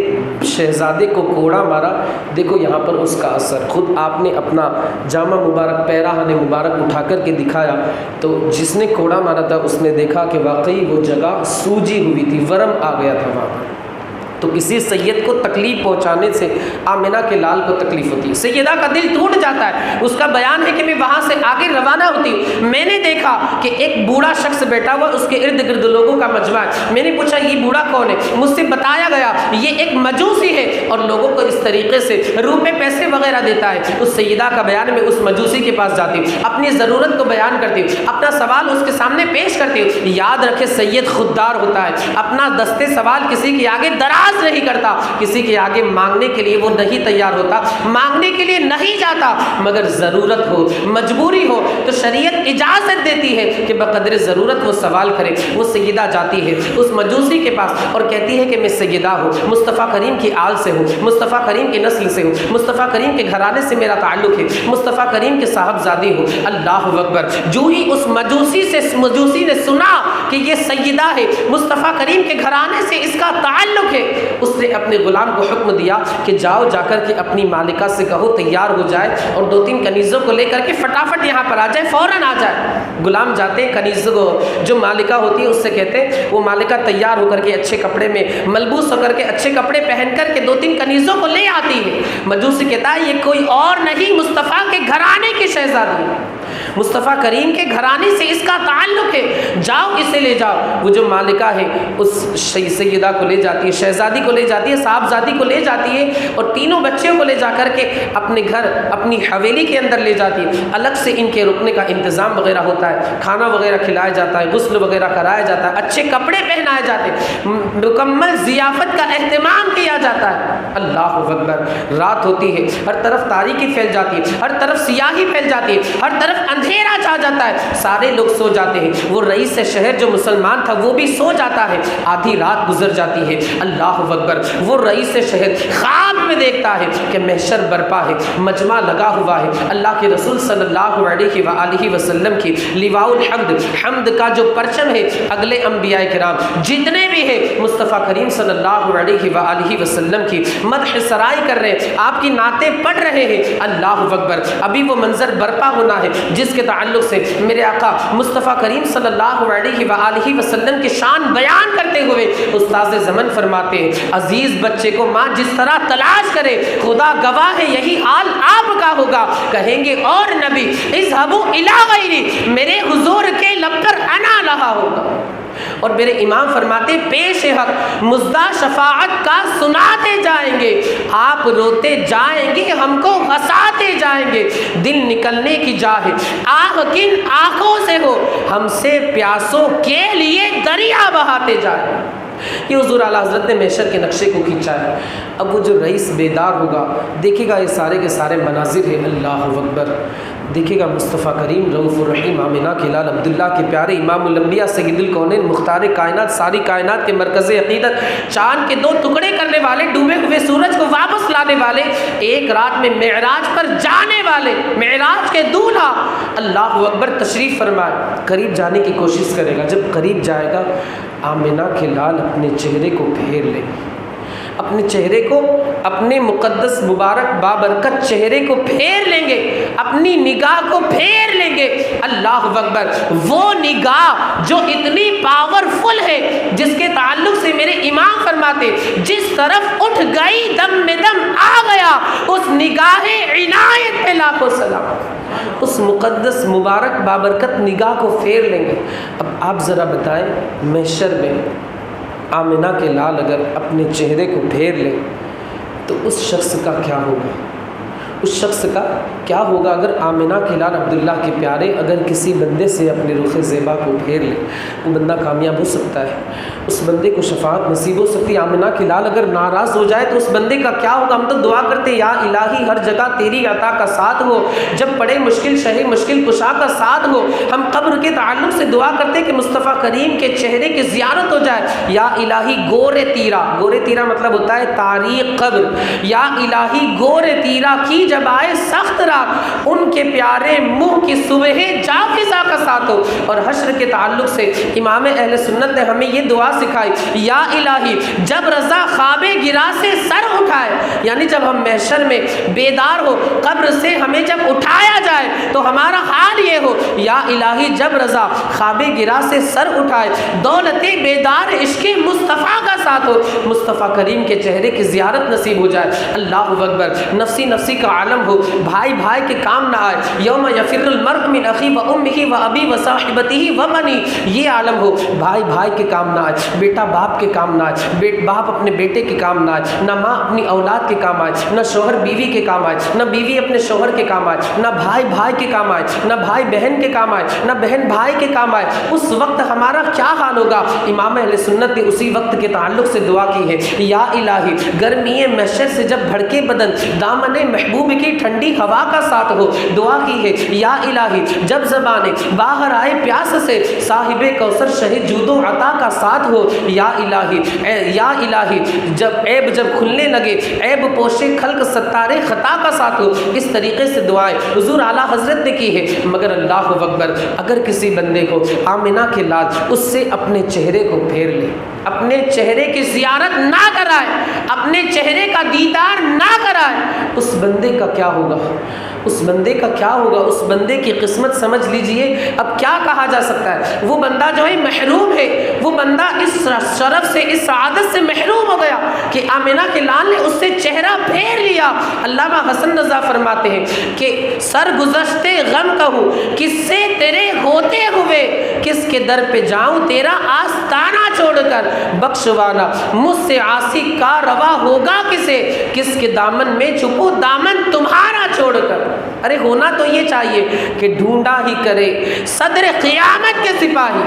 شہزادے کو کوڑا مارا دیکھو یہاں پر اس کا اثر، خود آپ نے اپنا جامہ مبارک پیراہن مبارک اٹھا کر کے دکھایا تو جس نے کوڑا مارا تھا اس نے دیکھا کہ واقعی وہ جگہ سوجی ہوئی تھی، ورم آ گیا تھا وہاں پر۔ تو کسی سید کو تکلیف پہنچانے سے آمنہ کے لال کو تکلیف ہوتی ہے، سیدہ کا دل ٹوٹ جاتا ہے۔ اس کا بیان ہے کہ میں وہاں سے آگے روانہ ہوتی ہوں، میں نے دیکھا کہ ایک بوڑھا شخص بیٹھا ہوا، اس کے ارد گرد لوگوں کا مجمع ہے۔ میں نے پوچھا یہ بوڑھا کون ہے؟ مجھ سے بتایا گیا یہ ایک مجوسی ہے اور لوگوں کو اس طریقے سے روپے پیسے وغیرہ دیتا ہے۔ اس سیدہ کا بیان میں اس مجوسی کے پاس جاتی ہوں، اپنی ضرورت کو بیان کرتی ہوں، اپنا سوال اس کے سامنے پیش کرتی ہوں۔ یاد رکھے سید خوددار ہوتا ہے، اپنا دستے سوال کسی کے آگے دراز نیاز نہیں کرتا, کسی کے آگے مانگنے کے لیے وہ نہیں تیار ہوتا, مانگنے کے لیے نہیں جاتا, مگر ضرورت ہو, مجبوری ہو تو شریعت اجازت دیتی ہے کہ بقدر ضرورت وہ سوال کرے. وہ سیدہ جاتی ہے اس مجوسی کے پاس اور کہتی ہے کہ میں سیدہ ہوں, مصطفیٰ کریم کی آل سے ہوں, مصطفیٰ کریم کی نسل سے ہوں, مصطفیٰ کریم کے گھرانے سے میرا تعلق ہے, مصطفیٰ کریم کے صاحبزادی ہوں. اللہ اکبر. جو ہی اس مجوسی نے سنا کہ یہ سیدہ ہے, مصطفیٰ کریم کے گھرانے سے اس کا تعلق ہے, اس نے اپنے غلام کو حکم دیا کہ جاؤ جا کر کے اپنی مالکہ سے کہو تیار ہو جائے اور 2-3 کنیزوں کو لے کر کے فٹافٹ یہاں پر آ جائے, فوراً آ جائے. غلام جاتے ہیں, کنیزوں کو جو مالکہ ہوتی ہے اس سے کہتے ہیں, وہ مالکہ تیار ہو کر کے اچھے کپڑے میں ملبوس ہو کر کے اچھے کپڑے پہن کر کے 2-3 کنیزوں کو لے آتی ہے. مجوسی کہتا ہے یہ کوئی اور نہیں, مصطفیٰ کے گھرانے کی شہزادی, مصطفیٰ کریم کے گھرانے سے اس کا تعلق ہے, جاؤ اسے لے جاؤ. وہ جو مالکہ ہے اس سیدہ کو لے جاتی ہے, شہزادی کو لے جاتی ہے, صاحبزادی کو لے جاتی ہے اور تینوں بچیوں کو لے جا کر کے اپنے گھر اپنی حویلی کے اندر لے جاتی ہے. الگ سے ان کے رکنے کا انتظام وغیرہ ہوتا ہے, کھانا وغیرہ کھلایا جاتا ہے, غسل وغیرہ کرایا جاتا ہے, اچھے کپڑے پہنائے جاتے ہیں, مکمل ضیافت کا اہتمام کیا جاتا ہے. اللہ اکبر. رات ہوتی ہے, ہر طرف تاریکی پھیل جاتی ہے, ہر طرف سیاہی پھیل جاتی ہے, ہر طرف اندھیرا چھا جاتا ہے, سارے لوگ سو جاتے ہیں. وہ رئیس شہر جو مسلمان تھا وہ بھی سو جاتا ہے. آدھی رات گزر جاتی ہے. اللہ اکبر. وہ رئیس شہر خواب میں دیکھتا ہے کہ محشر برپا ہے, مجمع لگا ہوا ہے, اللہ کے رسول صلی اللہ علیہ وآلہ وسلم کی لواء الحمد, حمد کا جو پرچم ہے, اگلے انبیاء کرام جتنے بھی ہیں مصطفیٰ کریم صلی اللہ علیہ وآلہ وسلم کی مدح سرائی کر رہے ہیں, آپ کی نعتیں پڑھ رہے ہیں. اللہ اکبر. ابھی وہ منظر برپا ہونا ہے جس کے تعلق سے میرے آقا مصطفیٰ کریم صلی اللہ علیہ وآلہ وسلم کی شان بیان کرتے ہوئے استاذ زمن فرماتے ہیں, عزیز بچے کو ماں جس طرح تلاش کرے, خدا گواہ ہے یہی حال آپ کا ہوگا. کہیں گے اور نبی اذهبوا الی غیری, میرے حضور کے لب پر انا لہا ہوگا. اور میرے امام فرماتے پیش حق مزدہ شفاعت کا سناتے جائیں گے, آپ روتے جائیں گے, ہم کو ہنساتے جائیں گے. دل نکلنے کی جا ہے, آہ کن آنکھوں سے ہو, ہم سے پیاسوں کے لیے دریا بہاتے جائیں. یہ حضور اعلیٰ حضرت نے محشر کے نقشے کو کھینچا ہے. اب وہ جو رئیس بیدار ہوگا دیکھے گا یہ سارے کے سارے مناظر ہیں. اللہ اکبر. دیکھے گا مصطفیٰ کریم رؤوف الرحیم, آمنہ کے لال, عبداللہ کے پیارے, امام الانبیاء, سید الکونین, مختار کائنات, ساری کائنات کے مرکز عقیدت, چاند کے 2 ٹکڑے کرنے والے, ڈوبے ہوئے سورج کو واپس لانے والے, ایک رات میں معراج پر جانے والے, معراج کے دولہا. اللہ اکبر. تشریف فرمائے, قریب جانے کی کوشش کرے گا. جب قریب جائے گا آمنہ کے لال اپنے چہرے کو پھیر لے, اپنے چہرے کو, اپنے مقدس مبارک بابرکت چہرے کو پھیر لیں گے, اپنی نگاہ کو پھیر لیں گے. اللہ اکبر. وہ نگاہ جو اتنی پاورفل ہے جس کے تعلق سے میرے امام فرماتے جس طرف اٹھ گئی دم میں دم آ گیا, اس نگاہ عنایت پہ لاکھوں سلام. اس مقدس مبارک بابرکت نگاہ کو پھیر لیں گے. اب آپ ذرا بتائیں محشر میں آمنہ کے لال اگر اپنے چہرے کو پھیر لے تو اس شخص کا کیا ہوگا, اس شخص کا کیا ہوگا اگر آمنہ کے لال عبداللہ کے پیارے اگر کسی بندے سے اپنے رخ زیبا کو پھیر لے, وہ بندہ کامیاب ہو سکتا ہے, اس بندے کو شفاعت نصیب ہو سکتی ہے. آمنہ کے لال اگر ناراض ہو جائے تو اس بندے کا کیا ہوگا. ہم تو دعا کرتے یا الہی ہر جگہ تیری عطا کا ساتھ ہو, جب پڑے مشکل شہ مشکل کشا کا ساتھ ہو. ہم قبر کے تعلق سے دعا کرتے کہ مصطفیٰ کریم کے چہرے کی زیارت ہو جائے. یا الہی گور تیرا, گور تیرا مطلب ہوتا ہے تاریخ قبر. یا الہی گور تیرا کی جب آئے سخت رات, ان کے پیارے منہ کی صبح جا فضا کا ساتھ ہو. اور حشر کے تعلق سے امام اہل سنت نے ہمیں یہ دعا سکھائی, یا الہی جب رضا خواب گرا سے سر اٹھائے, یعنی جب ہم محشر میں بیدار ہو, قبر سے ہمیں جب اٹھایا جائے تو ہمارا حال یہ ہو, یا الہی جب رضا خواب گرا سے سر اٹھائے, دولت بیدار عشق مصطفیٰ کا ساتھ ہو, مصطفیٰ کریم کے چہرے کی زیارت نصیب ہو جائے. اللہ اکبر. نفسی نفسی کا عالم ہو, بھائی بھائی کے کام نہ آئے, یوم یفر المرء من اخی و امہ و ابی و صاحبتہ و بنی, یہ عالم ہو, بھائی بھائی کے کام نہ آئے, بیٹا باپ کے کام نہ آئے, باپ اپنے بیٹے کے کام نہ آئے, نہ ماں اپنی اولاد کے کام آئے, نہ شوہر بیوی کے کام آئے, نہ بیوی اپنے شوہر کے کام آئے, نہ بھائی بھائی کے کام آئے، نہ بھائی بہن کے کام آئے، نہ بہن بھائی کے کام آئے، اس وقت ہمارا کیا حال ہوگا؟ امام اہل سنت نے اسی وقت کے تعلق سے دعا کی ہے، یا الہی گرمی محشر سے جب بھڑکے بدن دامن محبوب کی ٹھنڈی ہوا کا ساتھ ہو، دعا کی ہے یا الہی جب زبانیں باہر آئے پیاس سے صاحب کوثر شہید جود و عطا کا ساتھ ہو، یا الہی جب کھلنے لگے عیب پوشے خلق ستارے خطا کا ساتھ ہو۔ اس طریقے سے دعائیں حضور اعلیٰ حضرت نے کی ہے۔ مگر اللہ اکبر، اگر کسی بندے کو آمنہ کے لال اس سے اپنے چہرے کو پھیر لے، اپنے چہرے کی زیارت نہ کرائے، اپنے چہرے کا دیدار نہ کرائے، اس بندے کا کیا ہوگا؟ اس بندے کا کیا ہوگا؟ اس بندے کی قسمت سمجھ لیجئے۔ اب کیا کہا جا سکتا ہے؟ وہ بندہ جو ہے محروم ہے، وہ بندہ اس شرف سے، اس سعادت سے محروم ہو گیا کہ آمنہ کے لال نے اس سے چہرہ پھیر لیا۔ علامہ حسن رضا فرماتے ہیں کہ سرگزشتے غم کہوں کس سے تیرے ہوتے ہوئے، کس کے در پہ جاؤں تیرا آستانہ چھوڑ کر، بخشوانا مجھ سے عاصی کا روا ہوگا کسے، کس کے دامن میں چھپو دامن تمہارا چھوڑ کر۔ ارے ہونا تو یہ چاہیے کہ ڈھونڈا ہی کرے صدر قیامت کے سپاہی،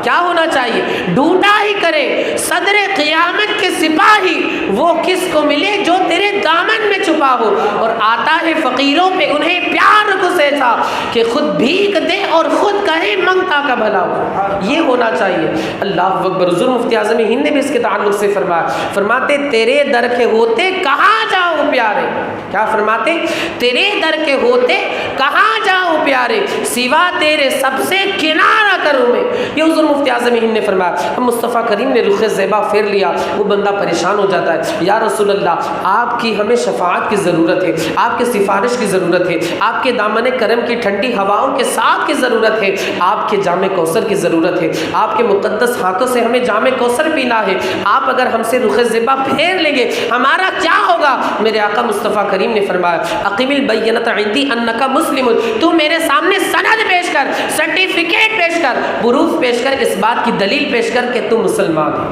کیا ہونا چاہیے؟ ڈھونڈا ہی کرے صدر قیامت کے سپاہی، وہ کس کو ملے جو تیرے دامن میں چھپا ہو، اور آتا ہے فقیروں پہ انہیں پیار کو ایسا کہ خود بھیک دے اور خود کہے منگتا کا بھلا ہو۔ یہ ہونا چاہیے۔ اللہ اکبر۔ حضور مفتی اعظم ہند نے بھی اس کے تعلق سے فرماتے تیرے در کے ہوتے کہاں جاؤ پیارے، کیا فرماتے؟ تیرے در کے ہوتے کہاں جاؤ پیارے، سوا تیرے سب سے کنارہ کروں میں۔ یہ حضور مفتی اعظم ہند نے فرمایا۔ ہم مصطفیٰ کریم نے رخ زیبا پھیر لیا، وہ بندہ پریشان ہو جاتا ہے، یا رسول اللہ آپ کی ہمیں شفاعت کی ضرورت ہے، آپ کے سفارش کی ضرورت ہے، آپ کے دامن کرم کی ٹھنڈی ہواؤں کے ساتھ کی ضرورت ہے، آپ کے جام کوثر کی ضرورت ہے، آپ کے مقدس ہاتھوں سے ہمیں جام کوثر پینا ہے۔ آپ اگر ہم سے رخ زیبا پھیر لیں گے ہمارا کیا ہوگا؟ میرے آقا مصطفیٰ کریم نے فرمایا اقیم البینۃ عندی انک مسلم، تو میرے سامنے سند پیش کر، سرٹیفکیٹ پیش کر، پروف پیش کر، اس بات کی دلیل پیش کر کہ تم مسلمان ہو۔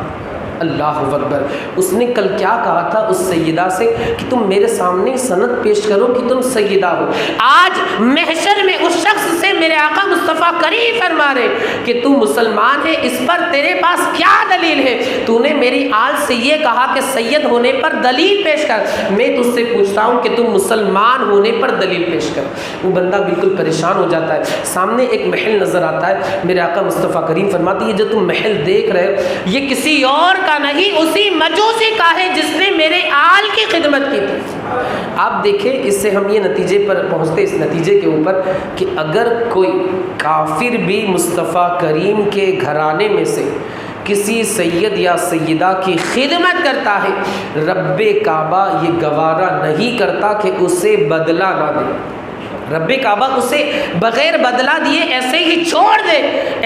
اللہ اکبر۔ اس نے کل کیا کہا تھا اس سیدہ سے کہ تم میرے سامنے سند پیش کرو کہ تم سیدہ ہو۔ آج محشر میں اس شخص سے میرے آقا مصطفیٰ کریم فرما رہے کہ تم مسلمان ہے، اس پر تیرے پاس کیا دلیل ہے؟ تو نے میری آل سے یہ کہا کہ سید ہونے پر دلیل پیش کر، میں تجھ سے پوچھتا ہوں کہ تم مسلمان ہونے پر دلیل پیش کر۔ وہ بندہ بالکل پریشان ہو جاتا ہے۔ سامنے ایک محل نظر آتا ہے، میرے آقا مصطفیٰ کریم فرماتے ہیں یہ جو تم محل دیکھ رہے ہو یہ کسی اور کا نہیں، اسی مجوسی کا ہے جس نے میرے آل کی خدمت کی تھی۔ آپ دیکھیں اس سے ہم یہ نتیجے پر پہنچتے، اس نتیجے کے اوپر کہ اگر کوئی کافر بھی مصطفیٰ کریم کے گھرانے میں سے کسی سید یا سیدہ کی خدمت کرتا ہے، رب کعبہ یہ گوارا نہیں کرتا کہ اسے بدلہ نہ دے۔ رب کعبہ اسے بغیر بدلہ دیے ایسے ہی چھوڑ دے،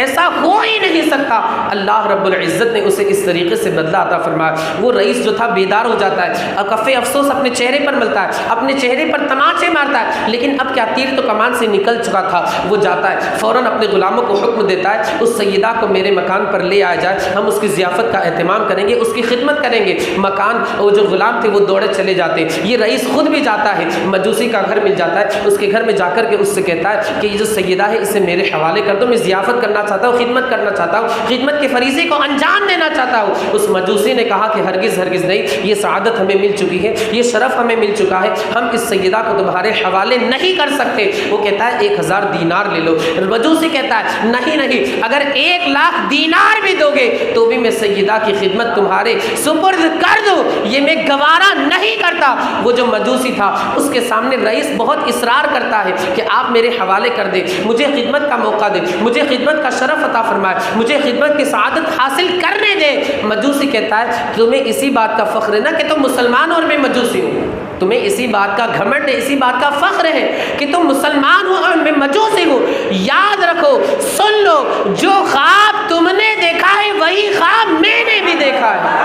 ایسا ہو ہی نہیں سکتا۔ اللہ رب العزت نے اسے اس طریقے سے بدلہ عطا فرمایا۔ وہ رئیس جو تھا بیدار ہو جاتا ہے، کف افسوس اپنے چہرے پر ملتا ہے، اپنے چہرے پر تماچے مارتا ہے، لیکن اب کیا تیر تو کمان سے نکل چکا تھا۔ وہ جاتا ہے فوراً اپنے غلاموں کو حکم دیتا ہے اس سیدہ کو میرے مکان پر لے آیا جائے، ہم اس کی ضیافت کا اہتمام کریں گے، اس کی خدمت کریں گے۔ مکان وہ جو غلام تھے وہ دوڑے چلے جاتے، یہ رئیس خود بھی جاتا ہے، مجوسی کا گھر مل جاتا ہے، اس کے گھر میں جا کر کے اس سے کہتا ہے کہ یہ جو سیدہ ہے اسے میرے حوالے کر دو، میں ضیافت کرنا چاہتا ہوں، خدمت کرنا چاہتا ہوں، خدمت کے فریضے کو انجام دینا چاہتا ہوں۔ اس مجوسی نے کہا کہ ہرگز ہرگز نہیں، یہ سعادت ہمیں مل چکی ہے، یہ شرف ہمیں مل چکا ہے، ہم اس سیدہ کو تمہارے حوالے نہیں کر سکتے۔ وہ کہتا ہے 1000 دینار لے لو۔ مجوسی کہتا ہے نہیں، اگر 1,00,000 دینار بھی دو گے تو بھی میں سیدہ کی خدمت تمہارے سپرد کر دوں، یہ میں گوارا نہیں کرتا۔ وہ جو مجوسی تھا اس کے سامنے رئیس بہت اصرار کرتا ہے کہ آپ میرے حوالے کر دیں، مجھے خدمت کا موقع دیں، مجھے خدمت کا شرف عطا فرمائے، مجھے خدمت کی سعادت حاصل کرنے دیں۔ مجوسی کہتا ہے تمہیں اسی بات کا فخر ہے نا کہ تم مسلمان ہو اور میں مجوسی ہوں، تمہیں اسی بات کا گھمنڈ ہے، اسی بات کا فخر ہے کہ تم مسلمان ہو اور میں مجوسی ہوں۔ یاد رکھو، سن لو، جو خواب تم نے دیکھا ہے وہی خواب میں نے بھی دیکھا ہے،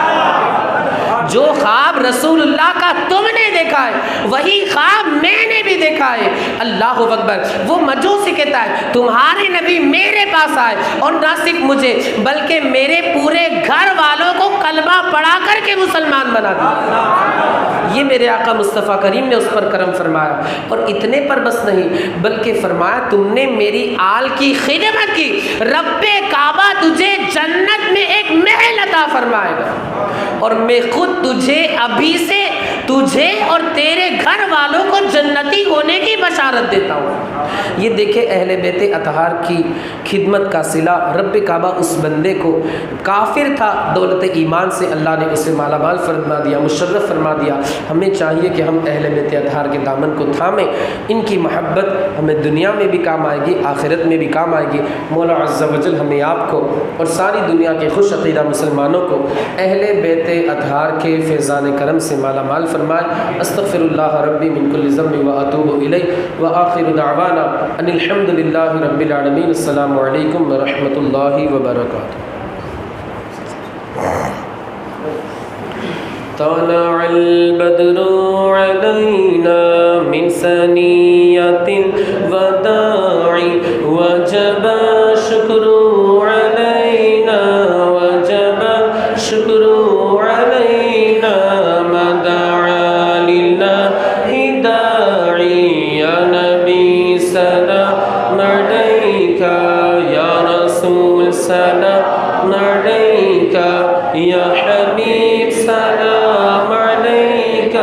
جو خواب رسول اللہ کا تم نے دیکھا ہے وہی خواب میں نے بھی دیکھا ہے۔ اللہ اکبر۔ وہ مجوسی کہتا ہے تمہارے نبی میرے پاس آئے اور نہ صرف مجھے بلکہ میرے پورے گھر والوں کو کلمہ پڑھا کر کے مسلمان بنا دیا۔ یہ میرے آقا مصطفیٰ کریم نے اس پر کرم فرمایا، اور اتنے پر بس نہیں بلکہ فرمایا تم نے میری آل کی خدمت کی، رب کعبہ تجھے جنت میں ایک محل عطا فرمائے گا، اور میں خود تجھے ابھی سے تجھے اور تیرے گھر والوں کو جنتی ہونے کی بشارت دیتا ہوں۔ یہ دیکھیں اہل بیت اطہار کی خدمت کا صلہ، رب کعبہ اس بندے کو کافر تھا، دولت ایمان سے اللہ نے اسے مالا مال فرما دیا، مشرف فرما دیا۔ ہمیں چاہیے کہ ہم اہل بیت اطہار کے دامن کو تھامیں، ان کی محبت ہمیں دنیا میں بھی کام آئے گی، آخرت میں بھی کام آئے گی۔ مولا عز و جل ہمیں آپ کو اور ساری دنیا کے خوش عقیدہ مسلمانوں کو اہل بیت اطہار کے فیضان کرم سے مالا مال فرمائے۔ استغفر اللہ ربی من کل ذنب واتوب الیہ، وآخر دعوانا ان الحمد للہ رب العالمین۔ السلام علیکم ورحمۃ اللہ وبرکاتہ۔ طلع البدر علينا من ثنية الوداع وجب الشكر علينا وجب الشكر علينا ما دعا لله داعي يا نبي سلام عليك يا رسول سلام عليك يا حبيب سلام عليك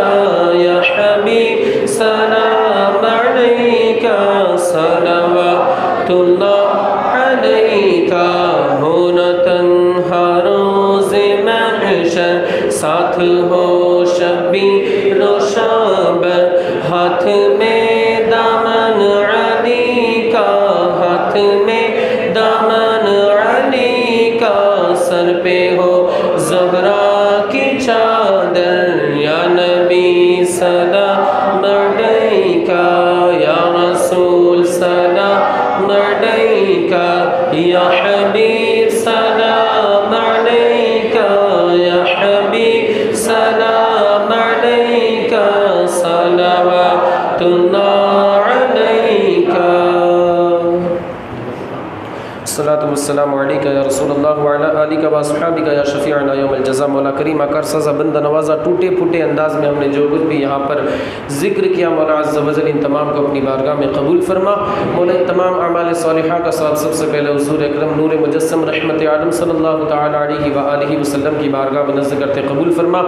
يا حبيب سلام عليك صلوات الله عليك هنا تنهار روز محشر ساتھ ہو شبیر و شب ہاتھ میں دامن علی کا ہاتھ میں دامن علی کا سر پہ ہو زہرا کی چادر یا نبی سلام علیک یا رسول سلام علیک یا حبیب سلام علیک یا حبیب سلام علیک صلوات اللہ علیک۔ الصلاۃ والسلام علیک یا رسول اللہ وعلی آلک و اصحابک یا شفیعنا یوم الجزا۔ مولا کریم کر سزا بندہ نوازا، ٹوٹے پھوٹے انداز میں ہم نے جو کچھ بھی یہاں پر ذکر کیا مولا عز و جل ان تمام کو اپنی بارگاہ میں قبول فرما۔ مولا ان تمام اعمال صالحہ کا ساتھ سب سے پہلے حضور اکرم نور مجسم رحمت عالم صلی اللہ تعالی علیہ وآلہ وسلم کی بارگاہ میں نزد کرتے قبول فرما۔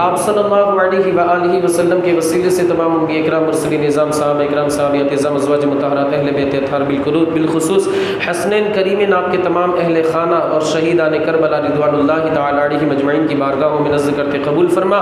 آپ صلی اللہ علیہ وآلہ وسلم کے وسیلے سے تمام انبیاء اکرام مرسلین نظام صاحب اکرام صحابیات اعظام ازواج مطہرات اہل بیت اطہار بالخصوص حسنین کریمین آپ کے تمام اہل خانہ اور شہیدان کربلا رضوان اللہ تعالی علیہ مجمعین کی بارگاہوں میں نزد کرتے قبول فرما۔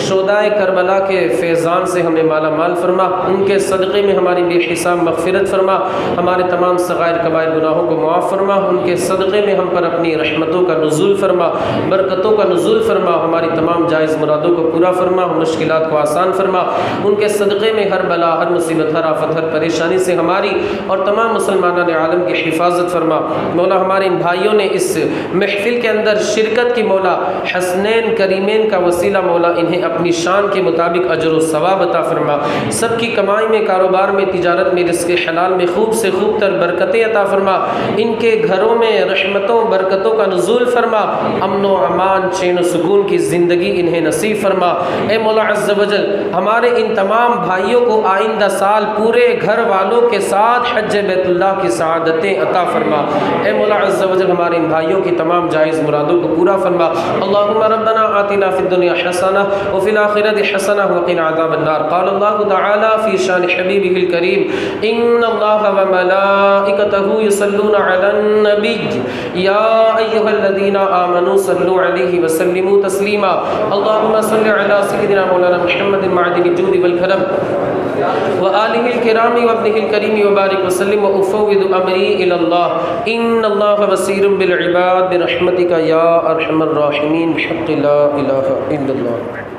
شہدائے کربلا کے فیضان سے ہمیں مالا مال فرما، ان کے صدقے میں ہماری بے حساب مغفرت فرما، ہمارے تمام صغائر کبائر گناہوں کو معاف فرما، ان کے صدقے میں ہم پر اپنی رحمتوں کا نزول فرما، برکتوں کا نزول فرما، ہماری تمام جائز مرادوں کو پورا فرما، مشکلات کو آسان فرما، ان کے صدقے میں ہر بلا ہر مصیبت ہر آفت ہر پریشانی سے ہماری اور تمام مسلمانان عالم کی حفاظت فرما۔ مولا ہمارے ان بھائیوں نے اس محفل کے اندر شرکت کی، مولا حسنین کریمین کا وسیلہ مولا انہیں اپنی شان کے مطابق اجر و ثواب عطا فرما، سب کی کمائی میں کاروبار میں تجارت میں رزق حلال میں خوب سے خوب تر برکتیں عطا فرما، ان کے گھروں میں رحمتوں برکتوں کا نزول فرما، امن و امان چین و سکون کی زندگی انہیں نصیب فرما۔ اے مولا عز و جل ہمارے ان تمام بھائیوں کو آئندہ سال پورے گھر والوں کے ساتھ حج بیت اللہ کی سعادتیں عطا فرما۔ اے مولا عز و جل ہمارے ان بھائیوں کی تمام جائز مرادوں کو پورا فرما۔ اللہم ربنا آتنا فی الدنیا حسنہ وفی الآخرۃ حسنہ وقنا عذاب النار۔ قال اللہ تعالی فی شان حبیبہ الکریم ان اللہ وملائکتہ یصلون علی النبی یا ایھا الذین آمنوا صلوا علیہ وسلموا تسلیما۔ اللہم صل علی سیدنا مولانا محمد معدن الجود والکرم وآلہ الکرام وابنہ الکریم وبارک وسلم وافوض امری الی اللہ ان اللہ بصیر بالعباد برحمتک یا ارحم الراحمین بحق لا الہ الا اللہ۔